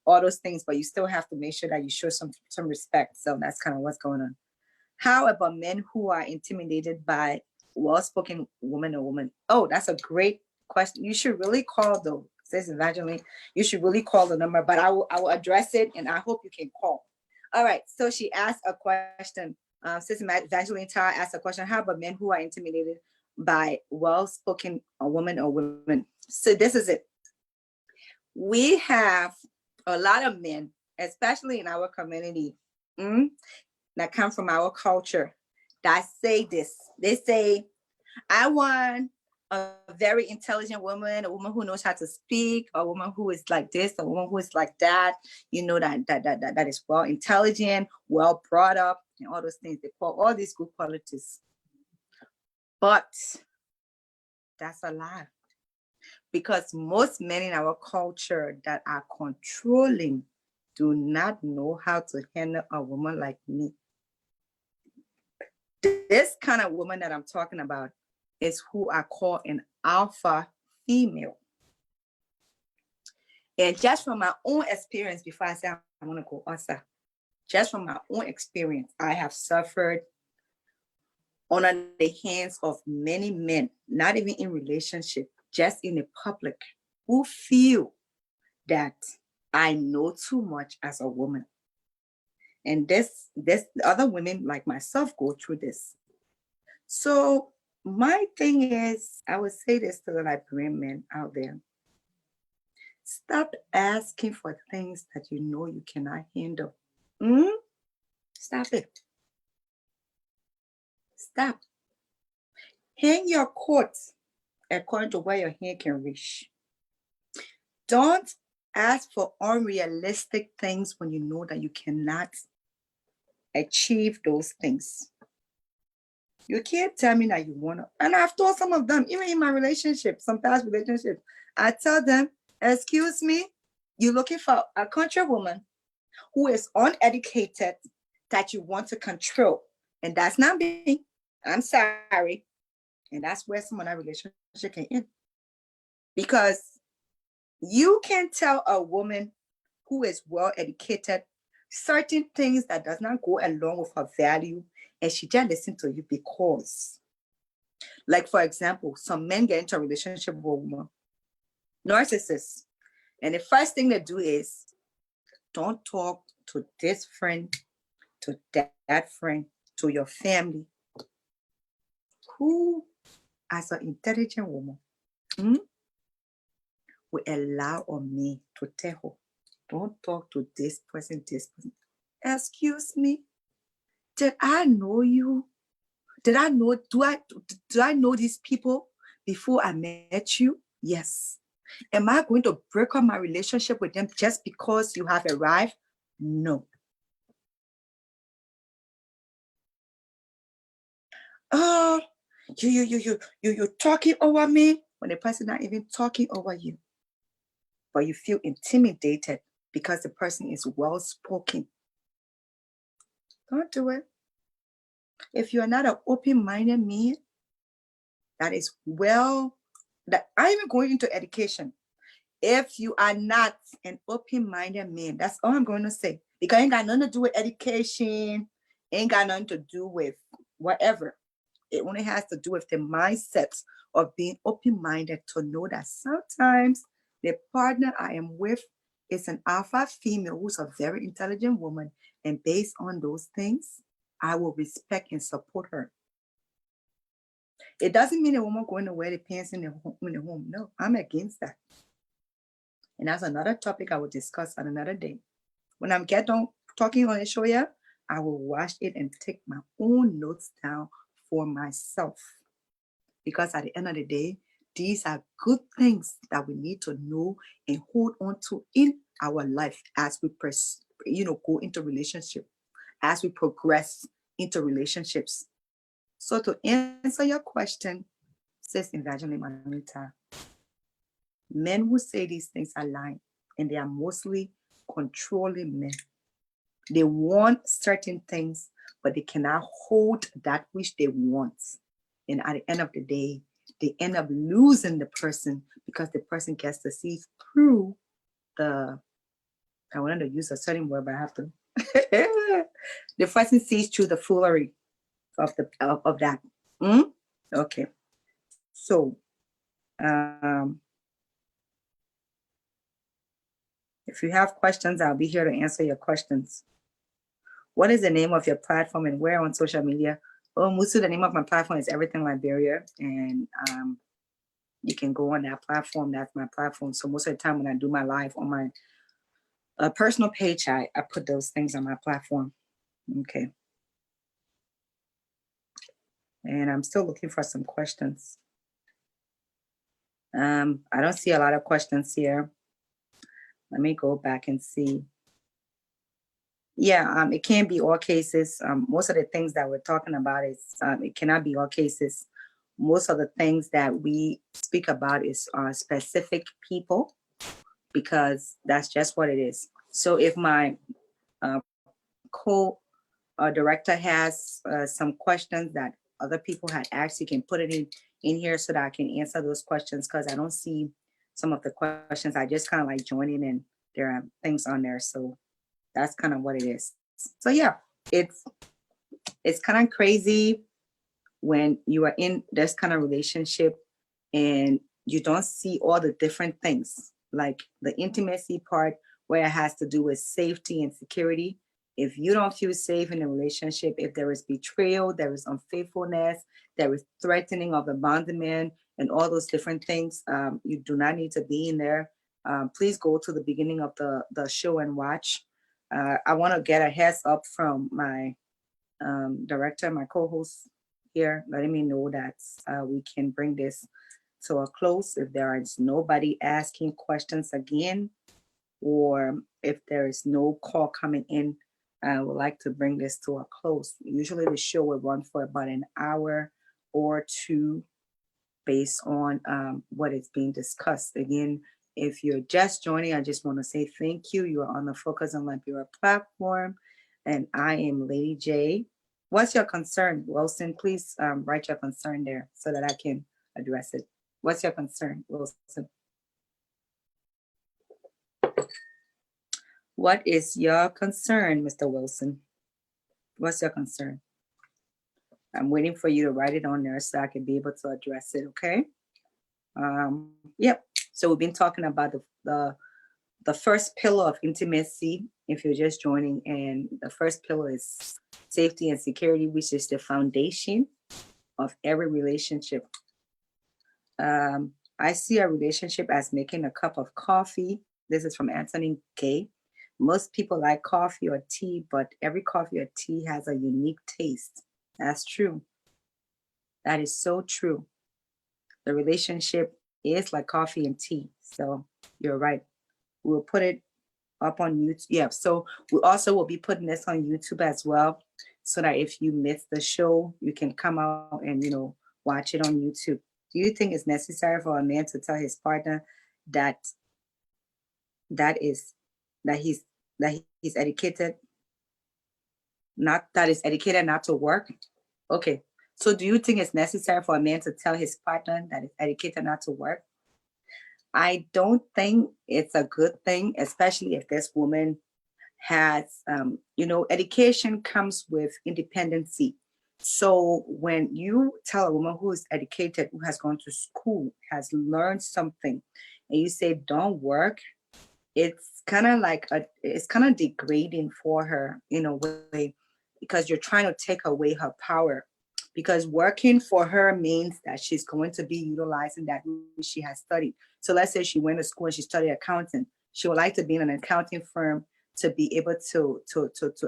all those things, but you still have to make sure that you show some respect. So that's kind of what's going on. How about men who are intimidated by well-spoken woman or woman? Oh, that's a great question. You should really call says Evangeline, you should really call the number, but I will address it, and I hope you can call. All right, so she asked a question. Sister Evangeline Tara asked a question. How about men who are intimidated by well-spoken woman or women? So this is it. We have a lot of men, especially in our community, mm, that come from our culture that say this. They say, I want a very intelligent woman, a woman who knows how to speak, a woman who is like this, a woman who is like that, that is well intelligent, well brought up, and all those things. They call all these good qualities. But that's a lie. Because most men in our culture that are controlling do not know how to handle a woman like me. This kind of woman that I'm talking about is who I call an alpha female. And just from my own experience, before I say I want to go outside, just from my own experience, I have suffered under the hands of many men, not even in relationship, just in the public, who feel that I know too much as a woman. And this other women like myself go through this. So my thing is, I would say this to the Liberian men out there. Stop asking for things that you know you cannot handle. Stop it. Stop. Hang your coat according to where your hand can reach. Don't ask for unrealistic things when you know that you cannot achieve those things. You can't tell me that you want to. And I've told some of them, even in my relationship, some past relationships, I tell them, excuse me, you're looking for a country woman who is uneducated that you want to control. And that's not me. I'm sorry. And that's where some of that relationship can end. Because you can tell a woman who is well educated certain things that does not go along with her value, and she just listen to you because, like for example, some men get into a relationship with a woman, narcissists, and the first thing they do is don't talk to this friend, to that friend, to your family. Who, as an intelligent woman, will allow a man to tell her, don't talk to this person, this person. Excuse me, did I know you? Did I know, do I know these people before I met you? Yes. Am I going to break up my relationship with them just because you have arrived? No. Oh, you talking over me when the person not even talking over you. But you feel intimidated because the person is well spoken. Don't do it. If you're not an open-minded man that is that I'm even going into education. If you are not an open-minded man, that's all I'm going to say. Because it ain't got nothing to do with education, ain't got nothing to do with whatever. It only has to do with the mindset of being open-minded to know that sometimes the partner I am with is an alpha female who's a very intelligent woman. And based on those things, I will respect and support her. It doesn't mean a woman going to wear the pants in the home. No, I'm against that. And that's another topic I will discuss on another day. When I'm get done talking on the show here, I will watch it and take my own notes down for myself. Because at the end of the day, these are good things that we need to know and hold on to in our life as we go into relationship, as we progress into relationships. So to answer your question, Sis Evangeline Manita, men who say these things are lying, and they are mostly controlling men. They want certain things, but they cannot hold that which they want. And at the end of the day, they end up losing the person because the person gets to see through I wanted to use a certain word, but I have to. The person sees through the foolery of that. Okay. So, if you have questions, I'll be here to answer your questions. What is the name of your platform and where on social media? Oh, Musu, the name of my platform is Everything Liberia. And you can go on that platform. That's my platform. So most of the time when I do my live on my personal page, I put those things on my platform. Okay. And I'm still looking for some questions. I don't see a lot of questions here. Let me go back and see. Yeah, it can be all cases. Most of the things that we're talking about is it cannot be all cases. Most of the things that we speak about is specific people because that's just what it is. So if my uh, co-director has some questions that other people had asked, you can put it in here so that I can answer those questions because I don't see some of the questions. I just kind of like join in and there are things on there. So that's kind of what it is. So yeah, it's it's kind of crazy when you are in this kind of relationship and you don't see all the different things like the intimacy part where it has to do with safety and security. If you don't feel safe in a relationship, if there is betrayal, there is unfaithfulness, there is threatening of abandonment and all those different things, you do not need to be in there. Please go to the beginning of the show and watch. I want to get a heads up from my director, my co-host here, letting me know that we can bring this to a close if there is nobody asking questions again, or if there is no call coming in. I would like to bring this to a close. Usually the show will run for about an hour or two based on what is being discussed. Again, if you're just joining, I just want to say thank you. You are on the Focus on Liberia platform, and I am Lady J. What's your concern, Wilson? Please write your concern there so that I can address it. What's your concern, Wilson? What is your concern, Mr. Wilson? What's your concern? I'm waiting for you to write it on there so I can be able to address it, okay? Yep. So we've been talking about the first pillar of intimacy, if you're just joining, and the first pillar is safety and security, which is the foundation of every relationship. I see a relationship as making a cup of coffee. This is from Anthony Gay. Most people like coffee or tea, but every coffee or tea has a unique taste. That's true. That is so true. The relationship is like coffee and tea. So you're right. We'll put it up on YouTube. Yeah. So we also will be putting this on YouTube as well, so that if you miss the show, you can come out and watch it on YouTube. Do you think it's necessary for a man to tell his partner that that is that he's educated, not that is educated not to work? Okay. So do you think it's necessary for a man to tell his partner that is educated not to work? I don't think it's a good thing, especially if this woman has, education comes with independency. So when you tell a woman who is educated, who has gone to school, has learned something, and you say, don't work, it's kind of degrading for her in a way because you're trying to take away her power, because working for her means that she's going to be utilizing that which she has studied. So let's say she went to school and she studied accounting. She would like to be in an accounting firm to be able to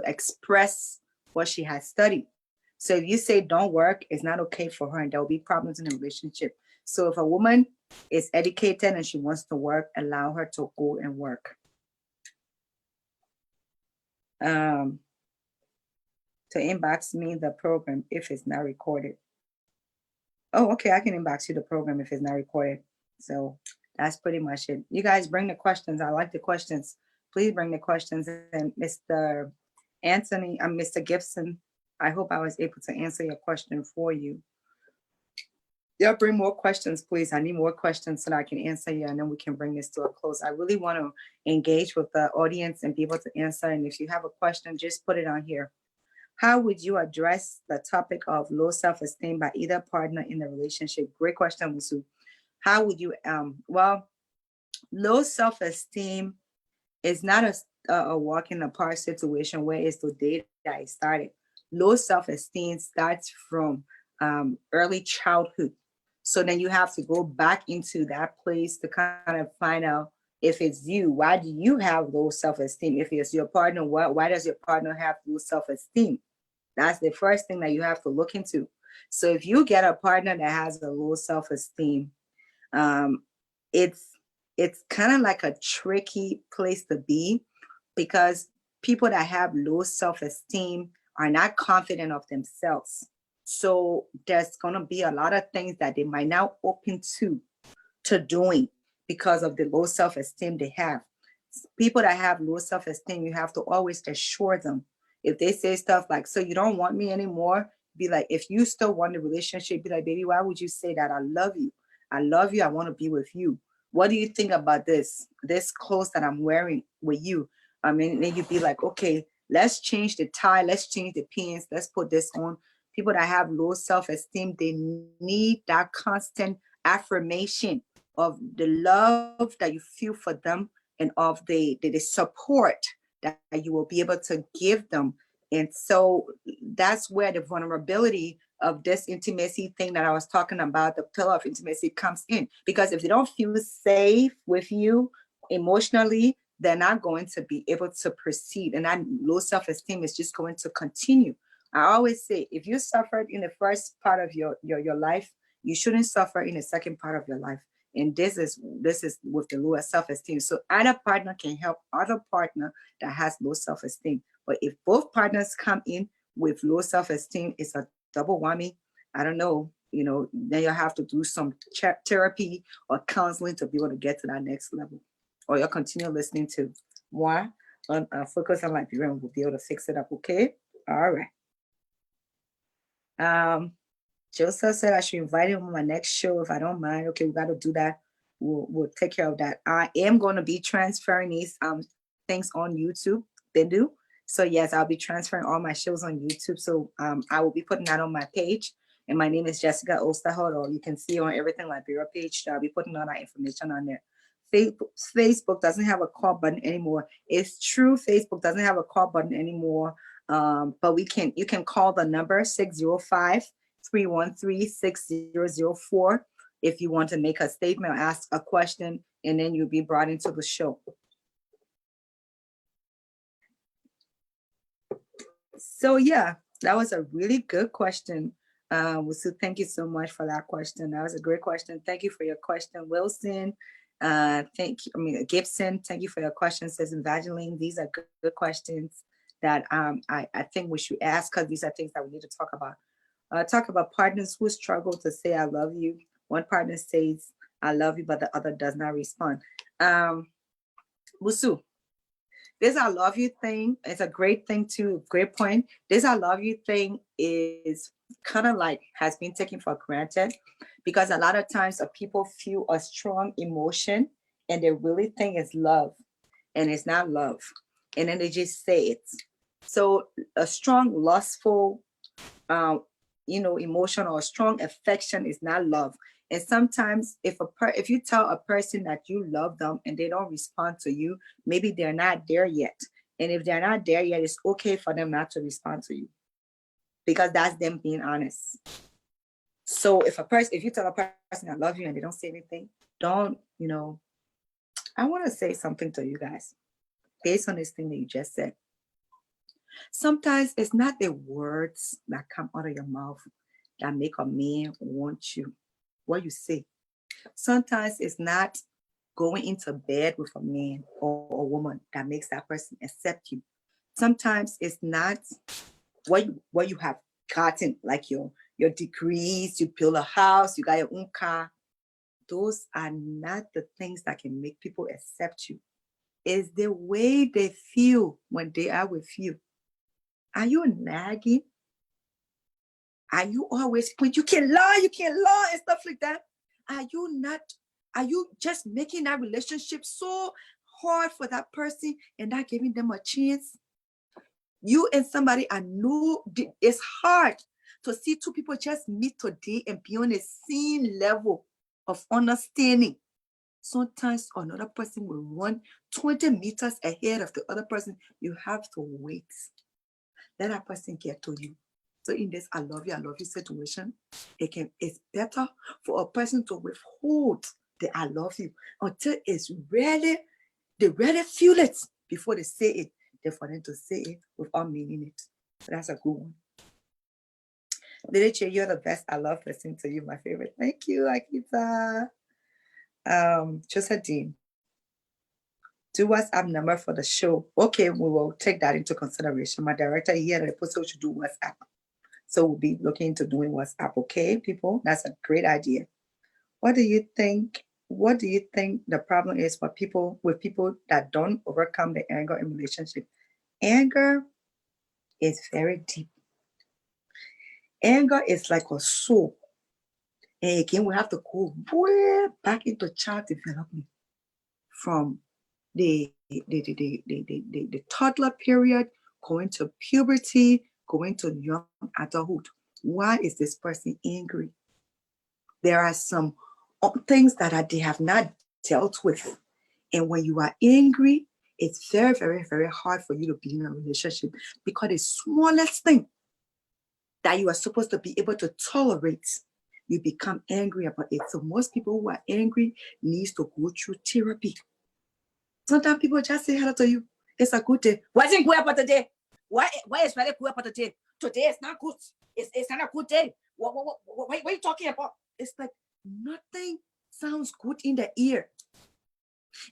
express what she has studied. So if you say don't work, it's not okay for her, and there will be problems in the relationship. So if a woman is educated and she wants to work, allow her to go and work. To inbox me the program if it's not recorded. Oh, okay, I can inbox you the program if it's not recorded. So that's pretty much it. You guys bring the questions. I like the questions. Please bring the questions. And Mr. Anthony, Mr. Gibson, I hope I was able to answer your question for you. Yeah, bring more questions, please. I need more questions so that I can answer you, and then we can bring this to a close. I really want to engage with the audience and be able to answer. And if you have a question, just put it on here. How would you address the topic of low self-esteem by either partner in the relationship? Great question, Musu. How would you, low self-esteem is not a walk in the park situation where it's the day that it started. Low self-esteem starts from early childhood. So then you have to go back into that place to kind of find out If it's you, why do you have low self-esteem? If it's your partner, why does your partner have low self-esteem? That's the first thing that you have to look into. So if you get a partner that has a low self-esteem, um, it's it's kind of like a tricky place to be, because people that have low self-esteem are not confident of themselves. So there's gonna be a lot of things that they might not open to doing because of the low self-esteem they have. People that have low self-esteem, you have to always assure them. If they say stuff like, so you don't want me anymore, be like, if you still want the relationship, be like, baby, why would you say that? I love you. I love you. I want to be with you. What do you think about this clothes that I'm wearing with you? I mean, then you'd be like, okay, let's change the tie, let's change the pants, let's put this on. People that have low self-esteem, they need that constant affirmation of the love that you feel for them, and of the support that you will be able to give them. And so that's where the vulnerability of this intimacy thing that I was talking about, the pillar of intimacy, comes in. Because if they don't feel safe with you emotionally, they're not going to be able to proceed. And that low self-esteem is just going to continue. I always say, if you suffered in the first part of your life, you shouldn't suffer in the second part of your life. And this is with the lower self-esteem. So either partner can help other partner that has low self-esteem. But if both partners come in with low self-esteem, it's a double whammy. I don't know, then you have to do some therapy or counseling to be able to get to that next level. Or you'll continue listening to moi on Focus on Liberia, and we'll be able to fix it up. Okay. All right. Um, Joseph said I should invite him on my next show if I don't mind. Okay, we got to do that. We'll take care of that. I am going to be transferring these things on YouTube. They do. So yes, I'll be transferring all my shows on YouTube. So I will be putting that on my page. And my name is Jessica Osterholt, or you can see on Everything Liberia page. I'll be putting all that information on there. Facebook doesn't have a call button anymore. It's true, Facebook doesn't have a call button anymore. But you can call the number 605-313-6004 if you want to make a statement or ask a question, and then you'll be brought into the show. So yeah, that was a really good question. So thank you so much for that question. That was a great question. Thank you for your question, Wilson. Gibson, thank you for your question, says Evangeline. These are good questions that I think we should ask, because these are things that we need to talk about. Talk about partners who struggle to say I love you. One partner says I love you, but the other does not respond. Busu, this I love you thing is a great thing too, great point. This I love you thing is kind of like has been taken for granted, because a lot of times people feel a strong emotion and they really think it's love, and it's not love. And then they just say it. So a strong, lustful, emotion or strong affection is not love. And sometimes if you tell a person that you love them and they don't respond to you, maybe they're not there yet. And if they're not there yet, it's okay for them not to respond to you, because that's them being honest. So if you tell a person I love you and they don't say anything, don't, I want to say something to you guys based on this thing that you just said. Sometimes it's not the words that come out of your mouth that make a man want you, what you say. Sometimes it's not going into bed with a man or a woman that makes that person accept you. Sometimes it's not what you have gotten, like your degrees, you build a house, you got your own car. Those are not the things that can make people accept you. It's the way they feel when they are with you. Are you nagging? Are you always you can't lie, and stuff like that? Are you just making that relationship so hard for that person and not giving them a chance? You and somebody, I know it's hard to see two people just meet today and be on the same level of understanding. Sometimes another person will run 20 meters ahead of the other person. You have to wait. Let that person get to you. So in this I love you situation, it's better for a person to withhold the I love you until it's really They really feel it before they say it. They're for them to say it without meaning it. So that's a good one. Lily, you're the best. I love listening to you, my favorite. Thank you, Akita. Joseph Dean, do WhatsApp number for the show. Okay, we will take that into consideration. My director here at the post should do WhatsApp. So we'll be looking into doing WhatsApp, okay, people? That's a great idea. What do you think? What do you think the problem is for people that don't overcome the anger in relationship? Anger is very deep. Anger is like a soul. And again, we have to go way back into child development from the toddler period, going to puberty, going to young adulthood. Why is this person angry? There are some things that they have not dealt with. And when you are angry, it's very, very, very hard for you to be in a relationship because the smallest thing that you are supposed to be able to tolerate, you become angry about it. So most people who are angry needs to go through therapy. Sometimes people just say hello to you. It's a good day. Wasn't good about today. Why is very good about today? Today is not good. It's not a good day. What are you talking about? It's like nothing sounds good in the ear.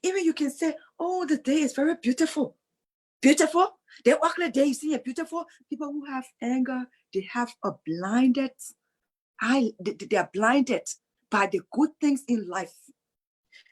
Even you can say, oh, the day is very beautiful. Beautiful? They walk the day, you see it beautiful. People who have anger, they have a blinded eye. They are blinded by the good things in life.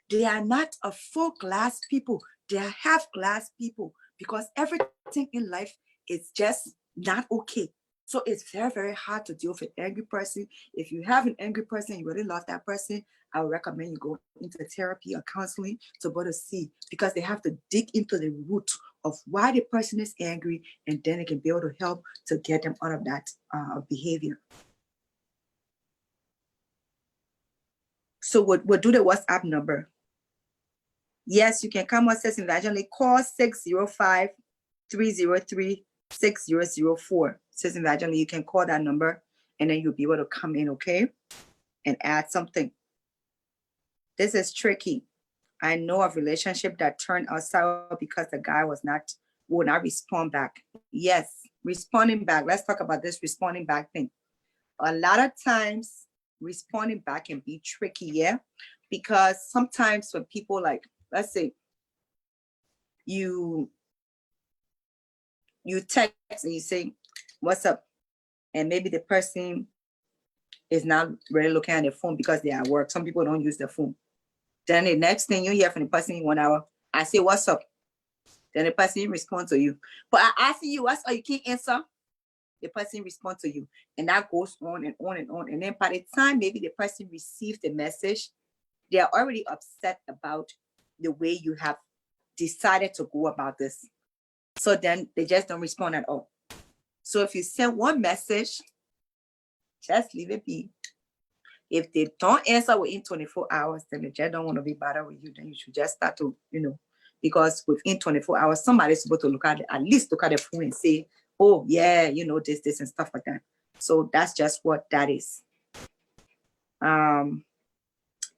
They are not a full glass people. They are half glass people because everything in life is just not okay. So it's very, very hard to deal with an angry person. If you have an angry person, you really love that person, I would recommend you go into therapy or counseling to be able to see, because they have to dig into the root of why the person is angry, and then they can be able to help to get them out of that behavior. So we'll do the WhatsApp number. Yes, you can come on Says Evangeline. Call 605-303-6004. Says Evangeline, you can call that number and then you'll be able to come in, okay? And add something. This is tricky. I know of relationship that turned us sour because the guy would not respond back. Yes, responding back. Let's talk about this responding back thing. A lot of times responding back can be tricky, yeah? Because sometimes when people, like, let's say you text and you say, what's up? And maybe the person is not really looking at their phone because they're at work. Some people don't use their phone. Then the next thing you hear from the person in 1 hour, I say, what's up? Then the person responds to you. But I ask you, what's up? You can't answer. The person responds to you. And that goes on and on and on. And then by the time maybe the person receives the message, they are already upset about the way you have decided to go about this. So then they just don't respond at all. So if you send one message, just leave it be. If they don't answer within 24 hours, then they just don't want to be bothered with you. Then you should just start to, because within 24 hours, somebody's supposed to at least look at the phone and say, oh, yeah, this, and stuff like that. So that's just what that is. Can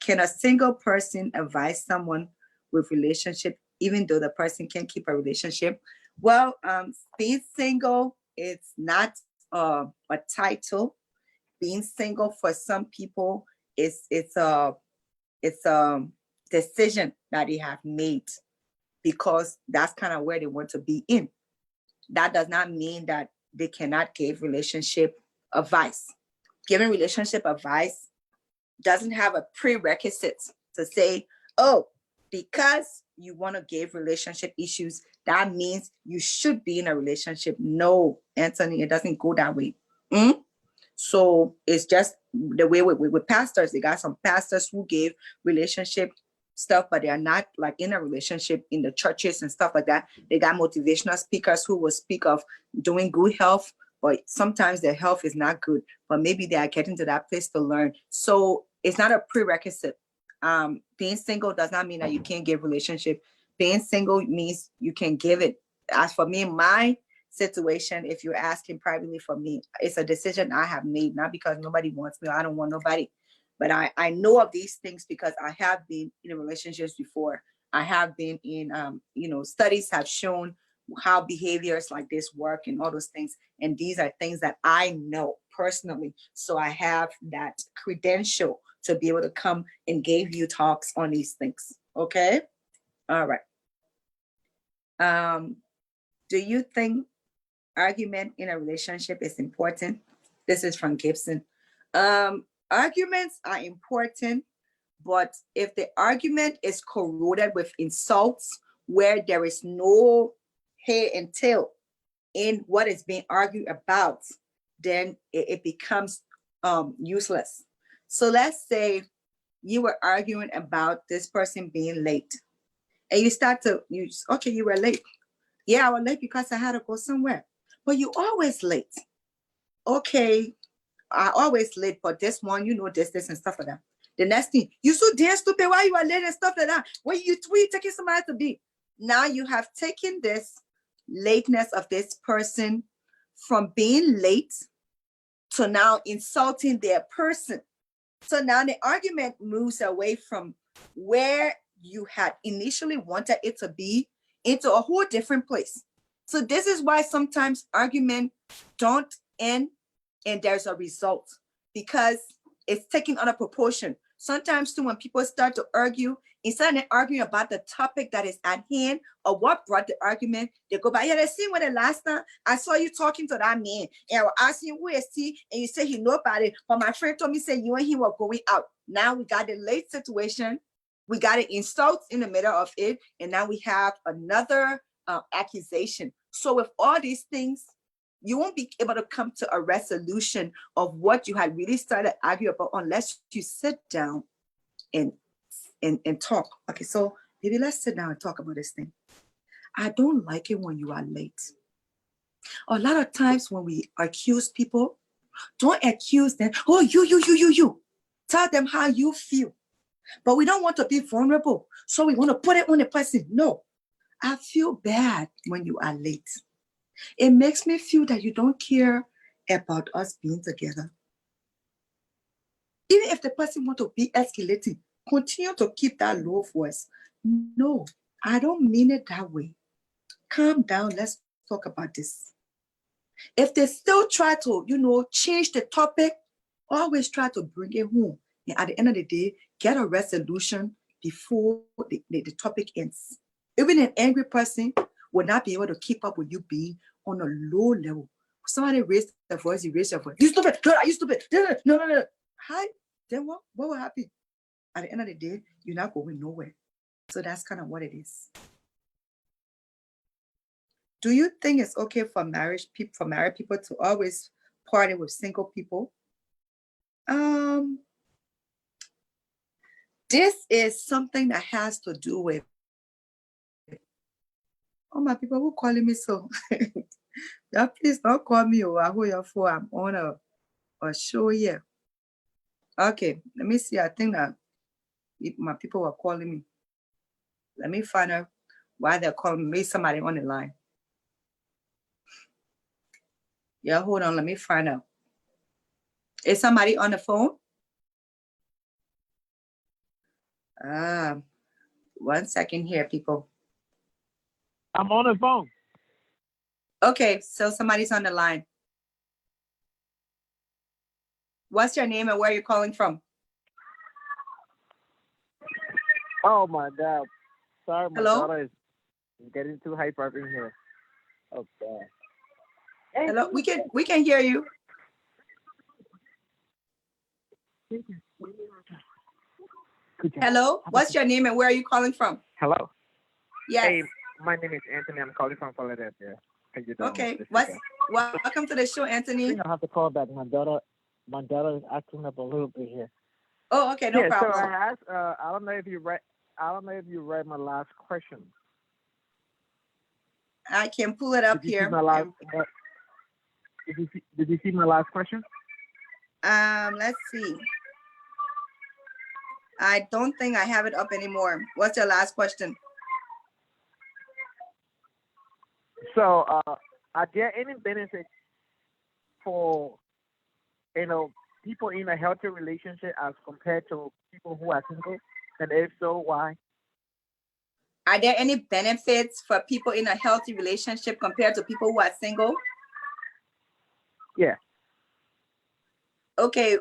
a single person advise someone with relationship, even though the person can't keep a relationship? Well, being single, it's not a title. Being single for some people it's a decision that they have made because that's kind of where they want to be in. That does not mean that they cannot give relationship advice. Giving relationship advice doesn't have a prerequisite to say, oh, because you want to give relationship issues, that means you should be in a relationship. No, Anthony, it doesn't go that way. So it's just the way with pastors. They got some pastors who gave relationship stuff, but they are not like in a relationship in the churches and stuff like that. They got motivational speakers who will speak of doing good health, but sometimes their health is not good, but maybe they are getting to that place to learn. So it's not a prerequisite. Being single does not mean that you can't give relationship. Being single means you can give it. As for me, my situation, if you're asking privately for me, it's a decision I have made, not because nobody wants me, I don't want nobody, but I know of these things because I have been in relationships before. I have been in, studies have shown how behaviors like this work and all those things. And these are things that I know personally. So I have that credential to be able to come and give you talks on these things. Okay. All right. Do you think argument in a relationship is important? This is from Gibson. Arguments are important, but if the argument is corroded with insults where there is no head and tail in what is being argued about, then it becomes useless. So let's say you were arguing about this person being late, and you were late. Yeah, I was late because I had to go somewhere. But you always late. Okay, I always late, but this one, this, and stuff like that. The next thing, you so damn stupid. Why you are late and stuff like that? Where you taking somebody to be? Now you have taken this lateness of this person from being late to now insulting their person. So now the argument moves away from where you had initially wanted it to be into a whole different place. So this is why sometimes arguments don't end and there's a result, because it's taking on a proportion. Sometimes too, when people start to argue, instead of arguing about the topic that is at hand or what brought the argument, they go by, yeah, they see when the last time I saw you talking to that man and I was asking who is he, and you say he know about it, but my friend told me say you and he were going out. Now we got the late situation, we got an insult in the middle of it, and now we have another accusation. So with all these things, you won't be able to come to a resolution of what you had really started arguing about unless you sit down and talk. Okay, so maybe let's sit down and talk about this thing. I don't like it when you are late. A lot of times when we accuse people, don't accuse them. Oh, you. Tell them how you feel. But we don't want to be vulnerable. So we want to put it on the person. No, I feel bad when you are late. It makes me feel that you don't care about us being together. Even if the person wants to be escalating, continue to keep that low voice. No, I don't mean it that way. Calm down. Let's talk about this. If they still try to, change the topic, always try to bring it home. And at the end of the day, get a resolution before the topic ends. Even an angry person will not be able to keep up with you being on a low level. Somebody raised their voice, you raise your voice. You stupid! Girl, are you stupid? No. Hi. Then what will happen? At the end of the day, you're not going nowhere. So that's kind of what it is. Do you think it's okay for married people to always party with single people? This is something that has to do with, oh my people who calling me so. Yeah, please don't call me. I hold your phone. I'm on a show here. Okay, let me see. I think that my people were calling me. Let me find out why they're calling me. Maybe somebody on the line. Yeah, hold on. Let me find out. Is somebody on the phone? 1 second here, people. I'm on the phone. Okay, so somebody's on the line. What's your name and where are you calling from? Oh my God. Sorry, my Hello? daughter is getting too hyper in here. Oh God. Hello, we can hear you. Hello, what's your name and where are you calling from? Hello. Yes. Hey, my name is Anthony. I'm calling from Philadelphia. How you doing? Okay. Welcome to the show, I Anthony. think I'll have to call back. My daughter is acting up a little bit here. Oh, okay, no problem. So I asked. I don't know if you read my last question. I can pull it up Did you here. See my last, did you see my last question? Let's see. I don't think I have it up anymore. What's your last question? So, are there any benefits for people in a healthy relationship as compared to people who are single? And if so, why? Are there any benefits for people in a healthy relationship compared to people who are single? Yeah. Okay,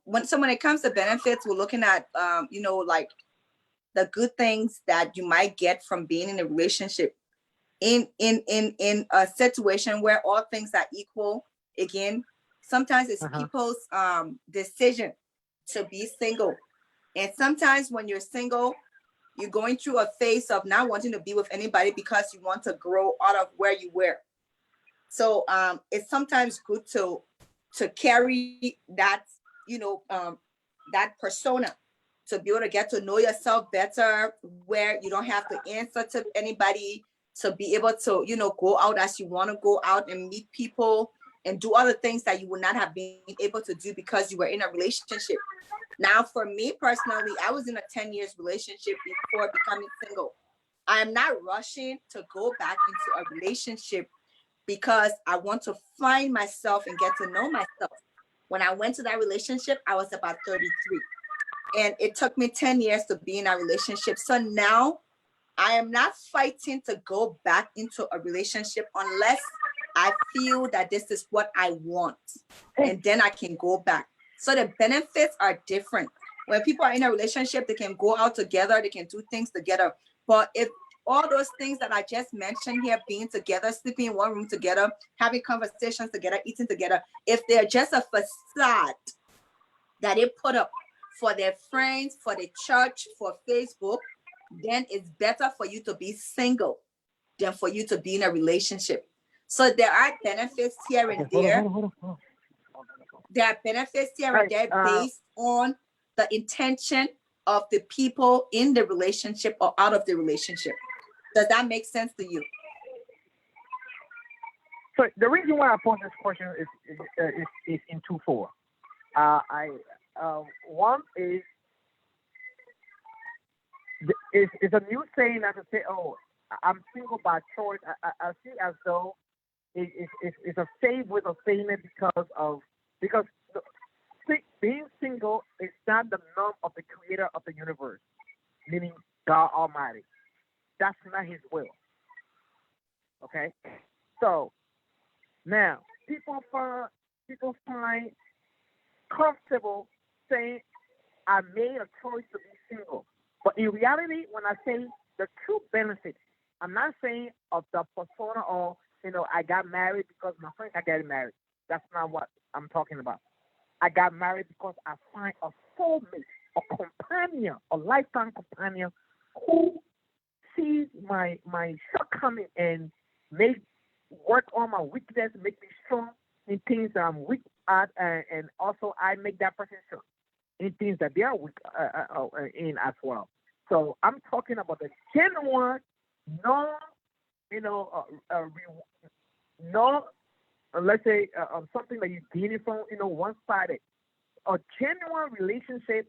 when it comes to benefits, we're looking at like the good things that you might get from being in a relationship. In a situation where all things are equal, again, sometimes it's Uh-huh. people's decision to be single. And sometimes when you're single, you're going through a phase of not wanting to be with anybody because you want to grow out of where you were. So it's sometimes good to carry that, that persona, to be able to get to know yourself better, where you don't have to answer to anybody, to be able to, go out as you want to go out and meet people and do other things that you would not have been able to do because you were in a relationship. Now, for me personally, I was in a 10 years relationship before becoming single. I am not rushing to go back into a relationship because I want to find myself and get to know myself. When I went to that relationship, I was about 33. And it took me 10 years to be in a relationship. So now I am not fighting to go back into a relationship unless I feel that this is what I want. And then I can go back. So the benefits are different. When people are in a relationship, they can go out together, they can do things together. But if all those things that I just mentioned here, being together, sleeping in one room together, having conversations together, eating together, if they're just a facade that they put up for their friends, for the church, for Facebook, then it's better for you to be single than for you to be in a relationship. So there are benefits here and Okay, hold on, there. hold on, hold on. There are benefits here and Right. there based on the intention of the people in the relationship or out of the relationship. Does that make sense to you? So the reason why I pose this question is in twofold. I one is it's a new saying that to say, "Oh, I'm single by choice." I see as though it's a fade with a statement because being single is not the norm of the creator of the universe, meaning God Almighty. That's not His will. Okay, so now people find comfortable saying I made a choice to be single. But in reality, when I say the true benefit, I'm not saying of the persona or I got married because my friend got getting married. That's not what I'm talking about. I got married because I find a soulmate, a companion, a lifetime companion who sees my shortcoming and make work on my weakness, make me strong in things that I'm weak at, and also I make that person strong in things that they are weak in as well. So I'm talking about the genuine, non, you know, non, let's say something that you gain it from, one-sided. A genuine relationship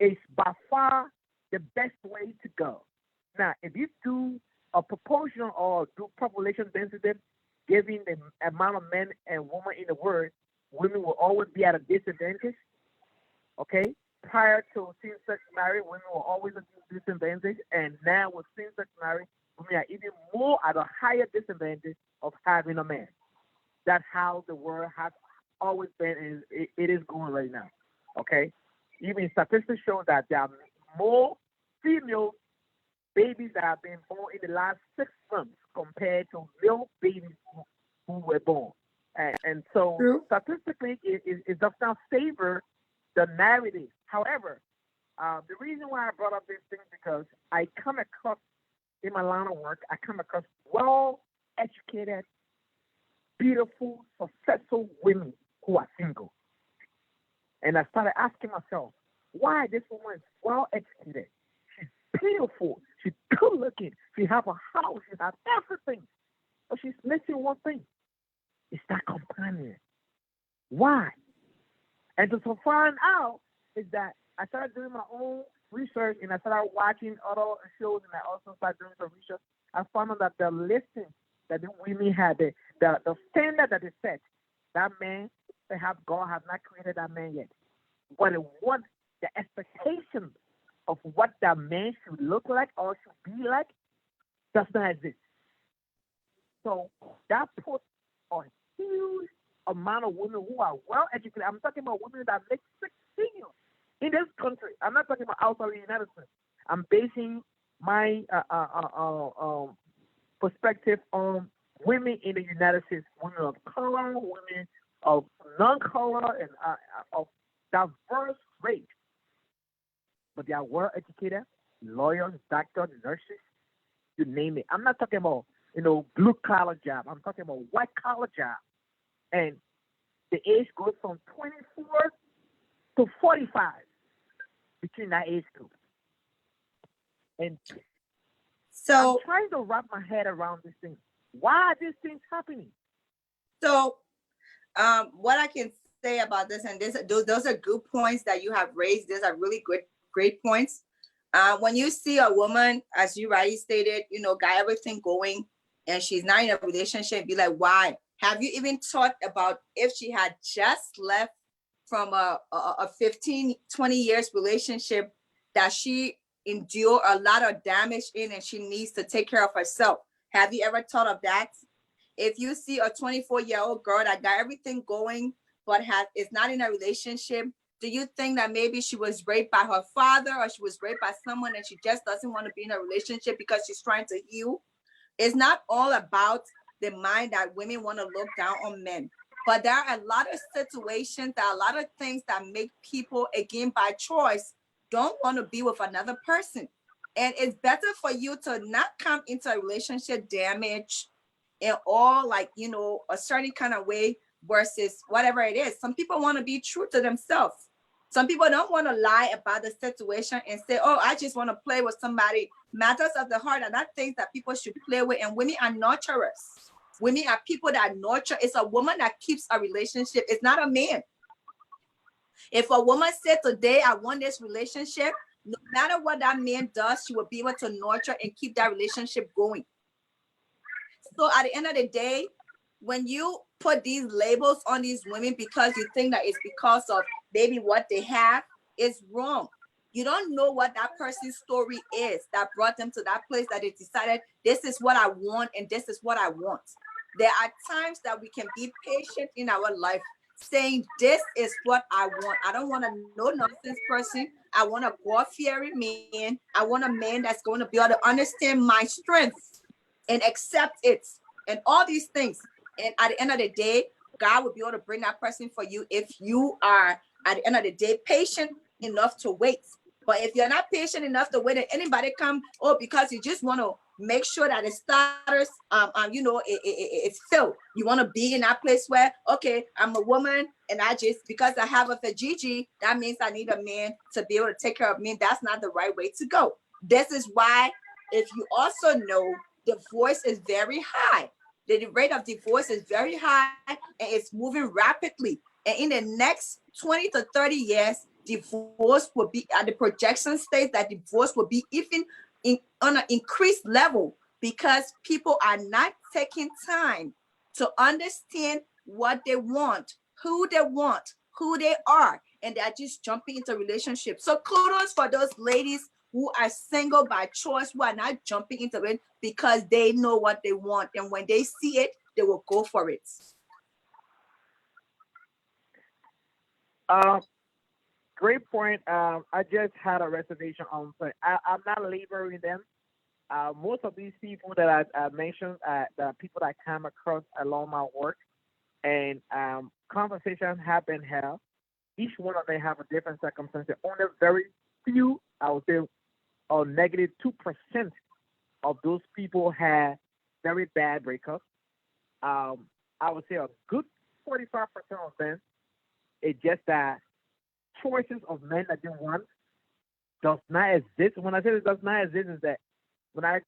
is by far the best way to go. Now, if you do a proportional or do population density, given the amount of men and women in the world, women will always be at a disadvantage. Okay, prior to same-sex marriage, women were always at a disadvantage, and now with same-sex marriage, women are even more at a higher disadvantage of having a man. That's how the world has always been, and it is going right now. Okay, even statistics show that there are more female babies that have been born in the last 6 months compared to male babies who were born. And so True. statistically, it does not favor the narrative. However, the reason why I brought up this thing because I come across in my line of work, I come across well-educated, beautiful, successful women who are single. And I started asking myself, why this woman is well-educated? She's beautiful. She's good-looking. She has a house. She has everything. But she's missing one thing. It's that companion. Why? And to find out is that I started doing my own research and I started watching other shows and I also started doing some research. I found out that the listing that the women had, the standard that they set, that man, perhaps God has not created that man yet. But what the expectation of what that man should look like or should be like does not exist. So that puts a huge amount of women who are well educated. I'm talking about women that make six figures in this country. I'm not talking about outside the United States. I'm basing my perspective on women in the United States, women of color, women of non-color, and of diverse race. But they are well educated, lawyers, doctors, nurses, you name it. I'm not talking about blue collar job. I'm talking about white collar job, and the age goes from 24 to 45 between that age group. And So I'm trying to wrap my head around this thing. Why are these things happening? So, what I can say about this, and those are good points that you have raised. Those are really great points. When you see a woman, as you rightly stated, got everything going, and she's not in a relationship, be like, why? Have you even thought about if she had just left from a 15, 20 years relationship that she endured a lot of damage in, and she needs to take care of herself? Have you ever thought of that? If you see a 24-year-old girl that got everything going, but is not in a relationship, do you think that maybe she was raped by her father, or she was raped by someone and she just doesn't want to be in a relationship because she's trying to heal? It's not all about the mind that women want to look down on men, but there are a lot of situations, there are a lot of things that make people, again, by choice, don't want to be with another person. And it's better for you to not come into a relationship damaged and all a certain kind of way versus whatever it is. Some people want to be true to themselves. Some people don't want to lie about the situation and say, oh, I just want to play with somebody. Matters of the heart are not things that people should play with. And women are nurturers. Women are people that nurture. It's a woman that keeps a relationship. It's not a man. If a woman said today, I want this relationship, no matter what that man does, she will be able to nurture and keep that relationship going. So at the end of the day, when you put these labels on these women because you think that it's because of maybe what they have, it's wrong. You don't know what that person's story is that brought them to that place that they decided, this is what I want and this is what I want. There are times that we can be patient in our life, saying, this is what I want. I don't want a no-nonsense person. I want a God-fearing man. I want a man that's going to be able to understand my strengths and accept it and all these things. And at the end of the day, God will be able to bring that person for you if you are, at the end of the day, patient enough to wait. But if you're not patient enough to wait and anybody come, because you just want to make sure that the starters, it's filled. You want to be in that place where, okay, I'm a woman and because I have a Fajiji, that means I need a man to be able to take care of me. That's not the right way to go. This is why, if you also know, divorce is very high. The rate of divorce is very high and it's moving rapidly. And in the next 20 to 30 years, divorce will be at the projection stage that divorce will be even on an increased level because people are not taking time to understand what they want, who they are, and they're just jumping into relationships. So kudos for those ladies who are single by choice, who are not jumping into it because they know what they want. And when they see it, they will go for it. Great point. I just had a reservation on, but I'm not laboring them. Most of these people that I mentioned, the people that I come across along my work, and conversations have been held. Each one of them have a different circumstance. Only very few, I would say, or negative 2% of those people had very bad breakups. I would say a good 45% of them, it's just that choices of men that they want does not exist. When I say it does not exist, is that when I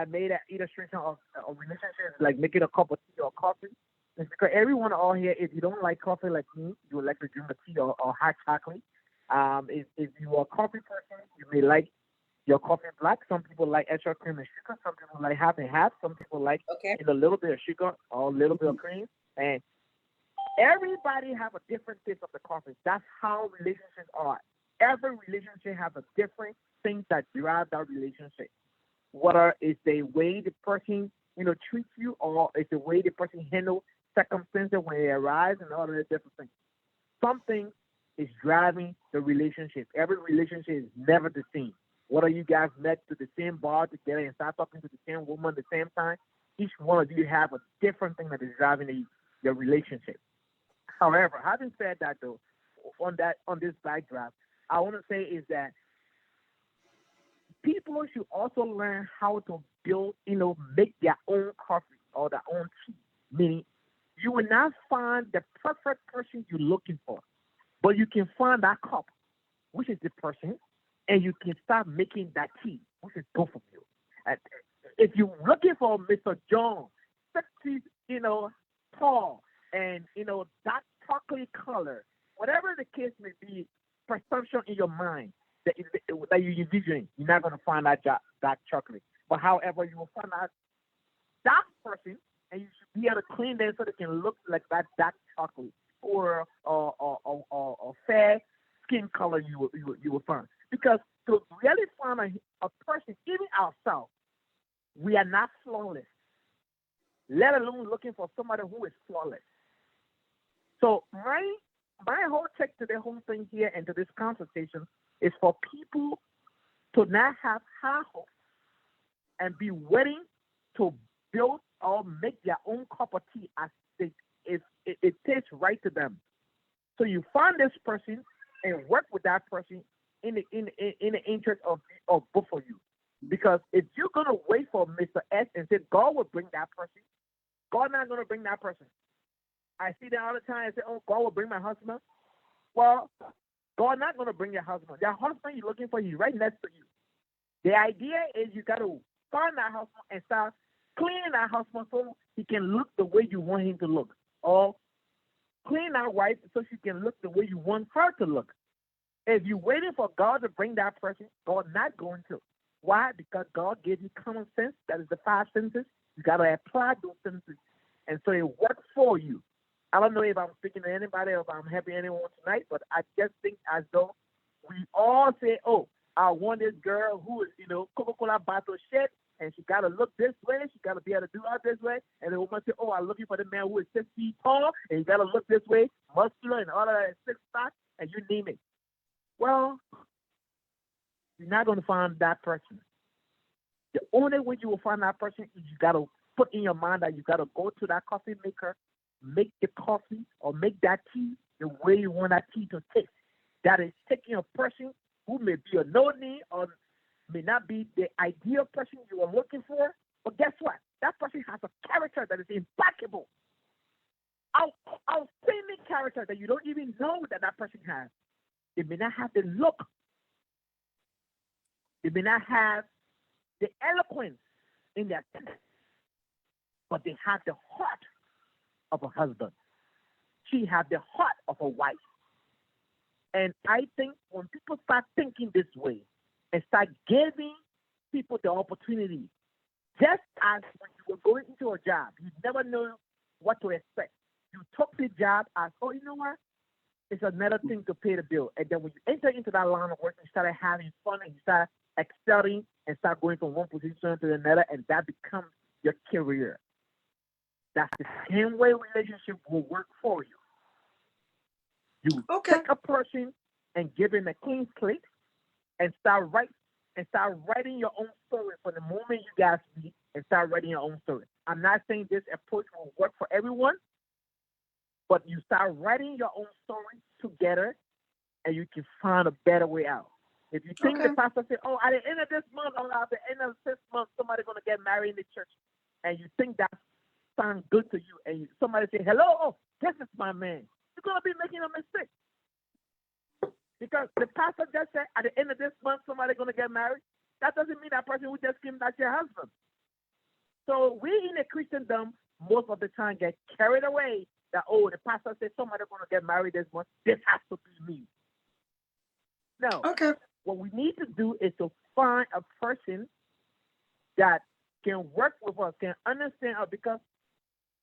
made an illustration of a relationship, like making a cup of tea or coffee, it's because everyone all here, if you don't like coffee like me, you would like to drink a tea or hot chocolate. If you are a coffee person, you may like your coffee black. Some people like extra cream and sugar. Some people like half and half. Some people like a little bit of sugar or a little bit of cream. And everybody have a different taste of the coffee. That's how relationships are. every relationship has a different things that drive that relationship. Whether it's the way the person, treats you, or it's the way the person handles circumstances when they arise, and all of the different things. Something is driving the relationship. Every relationship is never the same. Whether you guys met to the same bar together and start talking to the same woman at the same time, each one of you have a different thing that is driving your relationship. However, having said that though, on this backdrop, I want to say is that people should also learn how to build, make their own coffee or their own tea. Meaning, you will not find the perfect person you're looking for, but you can find that cup, which is the person, and you can start making that tea, which is both of you. And if you're looking for Mr. John, 60, tall, and that chocolate color, whatever the case may be, perception in your mind that you envision, you're not going to find that chocolate. But however, you will find out that person, and you should be able to clean them so they can look like that dark chocolate or fair skin color you will find. Because to really find a person, even ourselves, we are not flawless, let alone looking for somebody who is flawless. So my whole take to the whole thing here and to this conversation is for people to not have high hopes and be willing to build or make their own cup of tea as if it tastes right to them. So you find this person and work with that person in the interest of both of you. Because if you're gonna wait for Mr. S and say God will bring that person, God not gonna bring that person. I see that all the time. I say, oh, God will bring my husband. Well, God not gonna bring your husband. Your husband you're looking for, he's right next to you. The idea is you gotta find that husband and start cleaning that husband so he can look the way you want him to look, or clean that wife so she can look the way you want her to look. If you're waiting for God to bring that person, God not going to. Why? Because God gave you common sense. That is the 5 senses. You got to apply those senses. And so it works for you. I don't know if I'm speaking to anybody or if I'm helping anyone tonight, but I just think as though we all say, oh, I want this girl who is, Coca-Cola bottle shit, and she got to look this way. She got to be able to do it this way. And the woman say, oh, I'm looking for the man who is 6 feet tall, and you got to look this way, muscular, and all of that, 6 pack, and you name it. Well, you're not going to find that person. The only way you will find that person is you got to put in your mind that you got to go to that coffee maker, make the coffee or make that tea the way you want that tea to taste. That is taking a person who may be a no-name or may not be the ideal person you are looking for. But guess what? That person has a character that is impeccable. Outstanding character that you don't even know that person has. They may not have the look. They may not have the eloquence in their text, but they have the heart of a husband. She has the heart of a wife. And I think when people start thinking this way and start giving people the opportunity, just as when you were going into a job, you never know what to expect. You took the job as, oh, you know what? It's another thing to pay the bill. And then when you enter into that line of work, you start having fun and you start excelling and start going from one position to another, and that becomes your career. That's the same way relationship will work for you. You take a person and give him a clean slate and start writing your own story from the moment you guys meet and start writing your own story. I'm not saying this approach will work for everyone, but you start writing your own story together and you can find a better way out. If you think the pastor said, oh, at the end of this month or at the end of 6 months, somebody's going to get married in the church, and you think that sounds good to you, and somebody say, hello, oh, this is my man, you're going to be making a mistake. Because the pastor just said, at the end of this month, somebody's going to get married. That doesn't mean that person who just came, that's your husband. So we in the Christendom, most of the time, get carried away that, oh, the pastor said somebody's going to get married this month. This has to be me. No. What we need to do is to find a person that can work with us, can understand us, because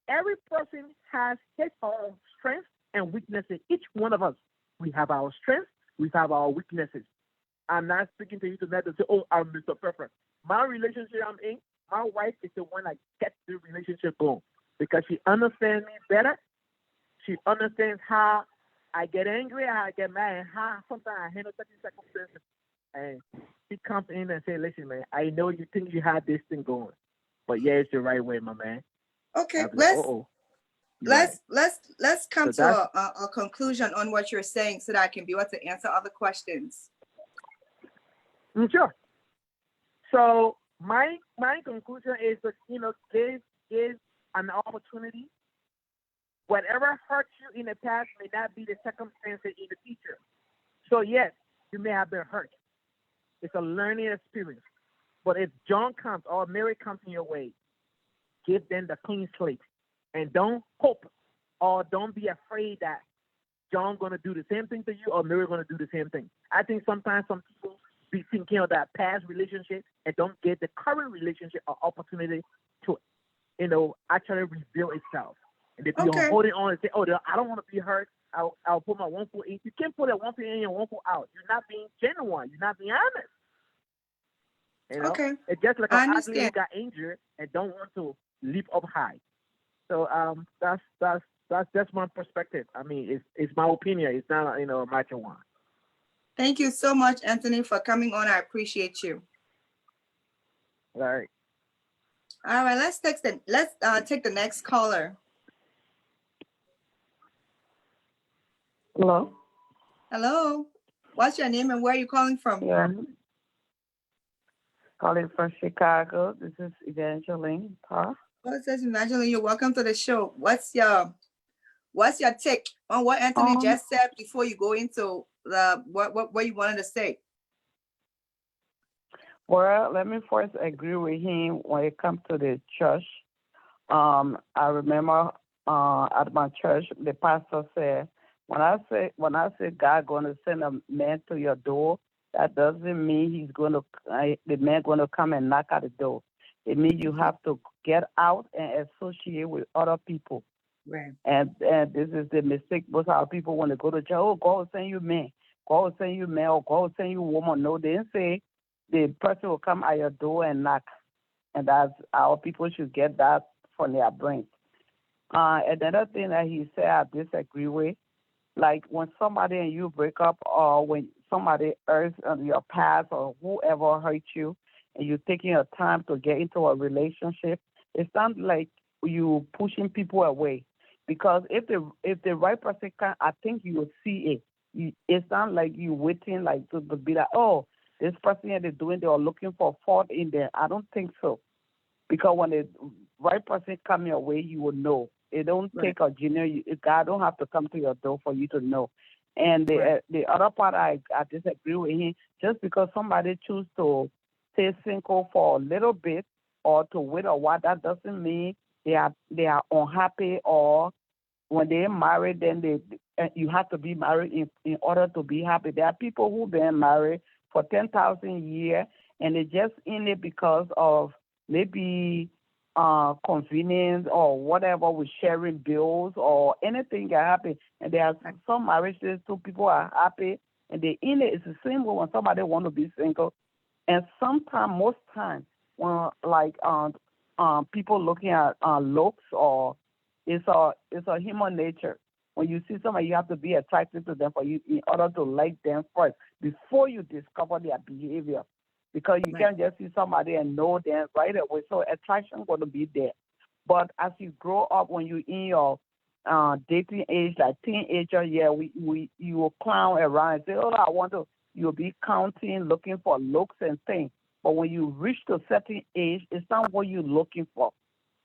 every person has his or her strengths and weaknesses. Each one of us, we have our strengths, We have our weaknesses. I'm not speaking to you tonight to say, oh, I'm Mr. Perfect. My relationship I'm in, my wife is the one that gets the relationship going because she understands me better. She understands how I get angry, how I get mad, and how sometimes I handle certain circumstances. And she comes in and says, listen, man, I know you think you have this thing going, but yeah, it's the right way, my man. Okay, I'm like, oh, you're right. let's come So to that's a conclusion on what you're saying so that I can be able to answer other questions. sure. So my conclusion is that give an opportunity. Whatever hurt you in the past may not be the circumstances in the future. So yes, you may have been hurt. It's a learning experience. But if John comes or Mary comes in your way, give them the clean slate. And don't hope or don't be afraid that John gonna do the same thing to you or Mary gonna do the same thing. I think sometimes some people be thinking of that past relationship and don't get the current relationship or opportunity to, actually reveal itself. And if you're Okay. holding on and say, oh, I don't want to be hurt, I'll put my one foot in. You can't put that one foot in and one foot out. You're not being genuine. You're not being honest. Okay. It's just like I an athlete who understand. got injured and don't want to leap up high. So that's just my perspective. I mean, it's my opinion. It's not a matter one. Thank you so much, Anthony, for coming on. I appreciate you. All right. All right, let's take the next caller. Hello. Hello. What's your name and where are you calling from? Yeah. Calling from Chicago. This is Evangeline Parr. Well, it says Evangeline, you're welcome to the show. What's your take on what Anthony just said before you go into the what you wanted to say? Well, let me first agree with him when it comes to the church. I remember at my church, the pastor said, when I say God going to send a man to your door, that doesn't mean the man going to come and knock at the door. It means you have to get out and associate with other people. Right. And this is the mistake most of our people when they go to church. Oh, God will send you man. God will send you man or God will send you woman. No, they didn't say the person will come at your door and knock. And that's our people should get that from their brains. Another thing that he said I disagree with, like when somebody and you break up or when somebody hurts on your past or whoever hurt you and you're taking your time to get into a relationship, it sounds like you pushing people away. Because if the right person can, I think you will see it. It sounds like you waiting like to be like, oh, this person they're doing, they are looking for fault in there. I don't think so. Because when the right person come your way, you will know. It don't take a genius. God don't have to come to your door for you to know. And the other part, I disagree with him. Just because somebody choose to stay single for a little bit or to wait a while, that doesn't mean they are unhappy or when they're married, then you have to be married in order to be happy. There are people who've been married for 10,000 years and they're just in it because of maybe convenience or whatever with sharing bills or anything can happen. And there are some marriages too, people are happy and they in it. It's the same way when somebody want to be single. And sometimes, most times, when like people looking at looks or it's a human nature. When you see somebody, you have to be attracted to them in order to like them first before you discover their behavior. Because you can't just see somebody and know them right away. So attraction going to be there. But as you grow up, when you're in your dating age, like teenager, you will clown around and say, oh, I want to. You'll be counting, looking for looks and things. But when you reach to a certain age, it's not what you're looking for.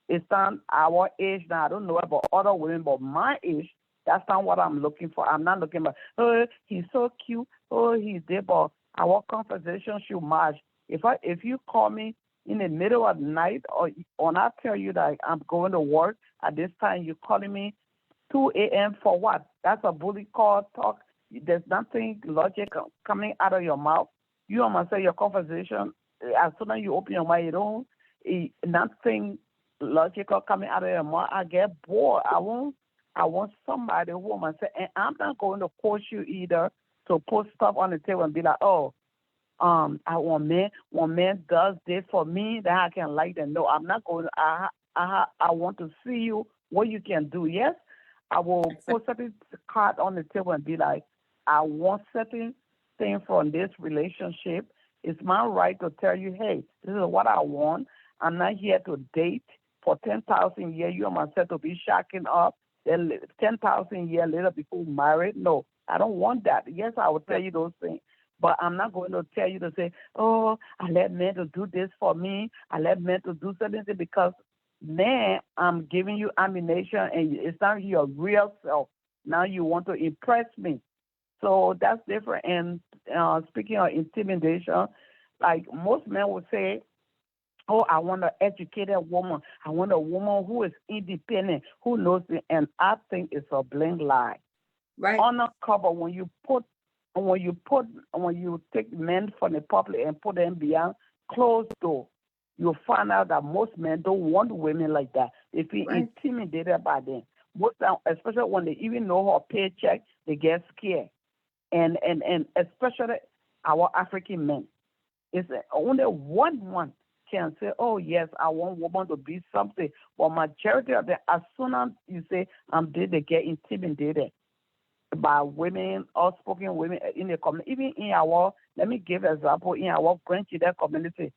It's not our age now. I don't know about other women, but my age, that's not what I'm looking for. I'm not looking for, oh, he's so cute. Oh, he's there, but our conversation should match. If you call me in the middle of the night or when I tell you that I'm going to work at this time, you're calling me 2 a.m. for what? That's a bully call talk. There's nothing logical coming out of your mouth. You almost say your conversation, as soon as you open your mouth, you don't, nothing logical coming out of your mouth. I get bored. I want somebody who must say, and I'm not going to coach you either. to put stuff on the table and be like, oh, I want man, when man does this for me, then I can like them. No, I'm not going. I want to see you what you can do. Yes, I will put certain card on the table and be like, I want certain thing from this relationship. It's my right to tell you, hey, this is what I want. I'm not here to date for 10,000 years. You and myself to be shacking up. Then 10,000 years later before married. No, I don't want that. Yes, I will tell you those things. But I'm not going to tell you to say, oh, I let men to do this for me. I let men to do something because man, I'm giving you ammunition and it's not your real self. Now you want to impress me. So that's different. And speaking of intimidation, like most men would say, oh, I want an educated woman. I want a woman who is independent, who knows it. And I think it's a blatant lie. Right. Undercover, when you take men from the public and put them behind closed door, you'll find out that most men don't want women like that. They feel intimidated by them. Most time, especially when they even know her paycheck, they get scared. And especially our African men. It's only one can say, oh, yes, I want woman to be something. But majority of them, as soon as you say, they get intimidated by women, outspoken women in the community. Even in our, let me give an example, in our grandchildren community.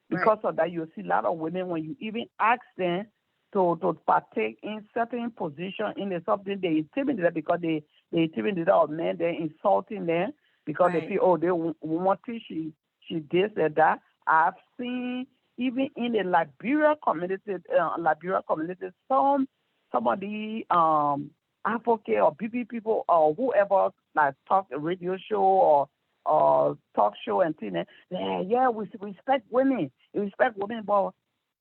Because of that, you see a lot of women, when you even ask them to partake in certain position in the something, they intimidate because they intimidate our men, they're insulting them because they feel, oh, they want to, she this and that. I've seen even in the Liberia community, some of the advocate or BP people or whoever like talk a radio show or talk show and things, we respect women. We respect women, but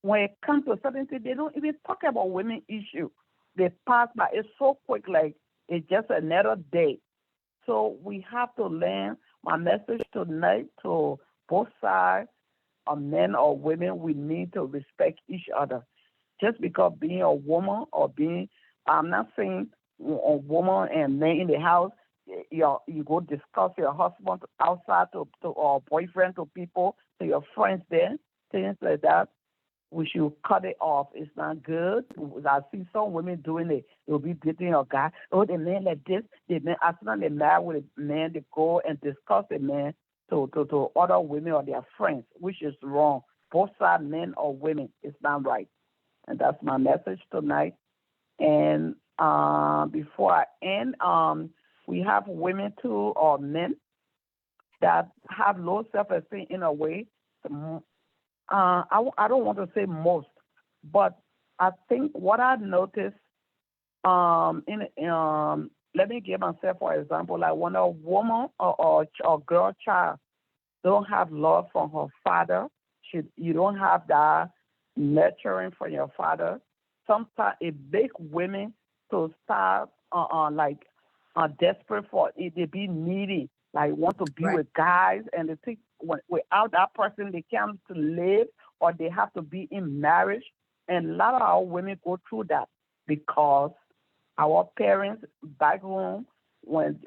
when it comes to certain things, they don't even talk about women issue. They pass by. It's so quick, like it's just another day. So we have to learn. My message tonight to both sides, men or women, we need to respect each other. Just because being a woman or being, I'm not saying a woman and men in the house, you go discuss your husband outside to or boyfriend to people, to your friends there, things like that. We should cut it off. It's not good. I see some women doing it. They'll be dating a guy. Oh, the man like this. The man, as soon as they marry with a man, they go and discuss the man to other women or their friends, which is wrong. Both sides, men or women, it's not right. And that's my message tonight. And before I end, we have women too or men that have low self-esteem in a way. I don't want to say most, but I think what I noticed let me give myself for example, like when a woman or girl child don't have love from her father, you don't have that nurturing from your father. Sometimes it makes women to start desperate for it. They be needy, like want to be with guys, and they think without that person they can't live, or they have to be in marriage. And a lot of our women go through that because our parents back home, when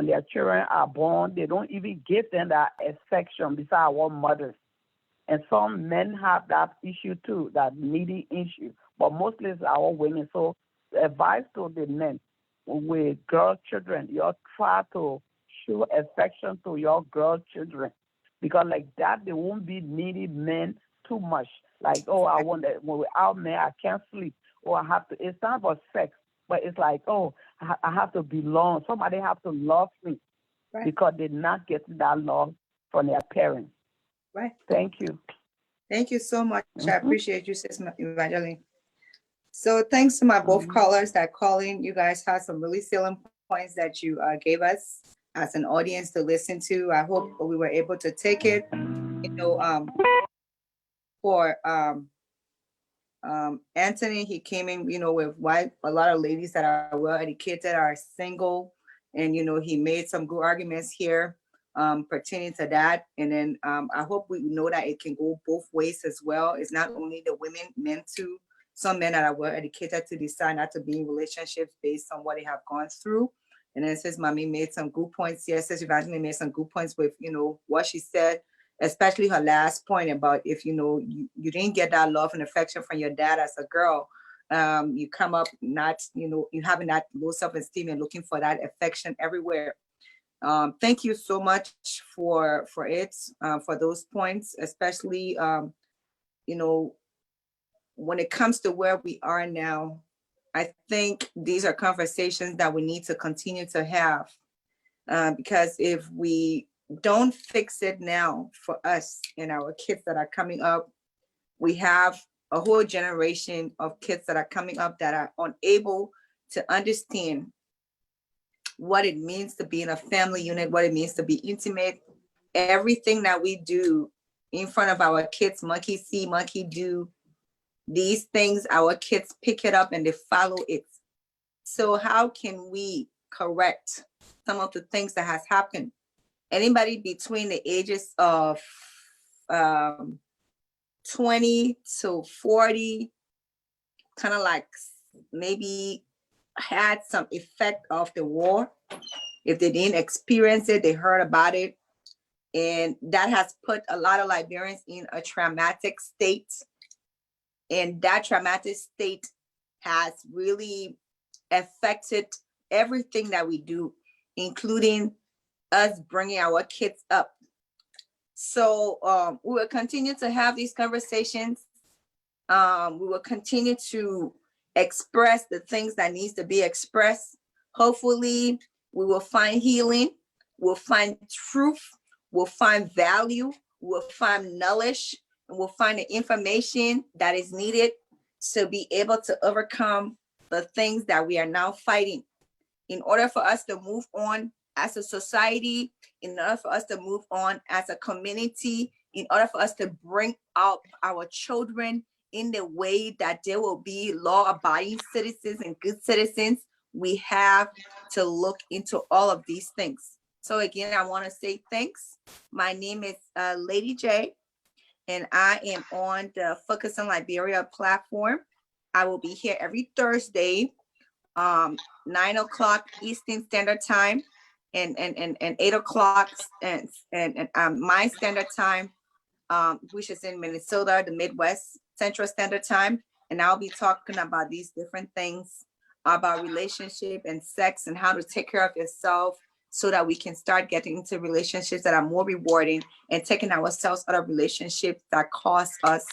their children are born, they don't even give them that affection beside our mothers. And some men have that issue too, that needy issue. But mostly it's our women. So the advice to the men with girl children, you try to show affection to your girl children. Because like that, they won't be needy men too much. Like, oh, I want that. When without men, I can't sleep. Or I have to. It's not about sex, but it's like, oh, I have to belong. Somebody have to love me because they're not getting that love from their parents. Right. Thank you. Thank you so much. I appreciate you, Sis Evangeline. So thanks to my both callers that call in. You guys had some really salient points that you gave us as an audience to listen to. I hope we were able to take it. For Anthony, he came in, with a lot of ladies that are well educated, are single, and he made some good arguments here pertaining to that. And then I hope we know that it can go both ways as well. It's not only the women, men too. Some men that are well educated to decide not to be in relationships based on what they have gone through. And then Sis Mommy made some good points here. Sis Evangeline made some good points with, what she said, especially her last point about if, you didn't get that love and affection from your dad as a girl, you come up not, you having that low self-esteem and looking for that affection everywhere. Thank you so much for it, for those points, especially, when it comes to where we are now. I think these are conversations that we need to continue to have, because if we don't fix it now for us and our kids that are coming up, we have a whole generation of kids that are coming up that are unable to understand what it means to be in a family unit, what it means to be intimate. Everything that we do in front of our kids, monkey see, monkey do. These things, our kids pick it up and they follow it. So how can we correct some of the things that has happened? Anybody between the ages of 20 to 40, kind of like maybe had some effect of the war. If they didn't experience it, they heard about it. And that has put a lot of Liberians in a traumatic state. And that traumatic state has really affected everything that we do, including us bringing our kids up. So we will continue to have these conversations. We will continue to express the things that needs to be expressed. Hopefully, we will find healing, we'll find truth, we'll find value, we'll find knowledge, and we'll find the information that is needed to be able to overcome the things that we are now fighting. In order for us to move on as a society, in order for us to move on as a community, in order for us to bring up our children in the way that they will be law-abiding citizens and good citizens, we have to look into all of these things. So again, I want to say thanks. My name is Lady J, and I am on the Focus on Liberia platform. I will be here every Thursday, 9 o'clock Eastern Standard Time, and 8 o'clock and my standard time, which is in Minnesota, the Midwest Central Standard Time. And I'll be talking about these different things about relationship and sex and how to take care of yourself so that we can start getting into relationships that are more rewarding and taking ourselves out of relationships that cause us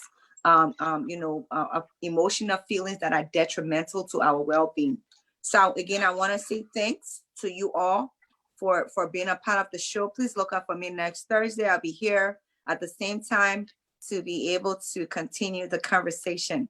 emotional feelings that are detrimental to our well-being. So again, I want to say thanks to you all for being a part of the show. Please look up for me next Thursday. I'll be here at the same time to be able to continue the conversation.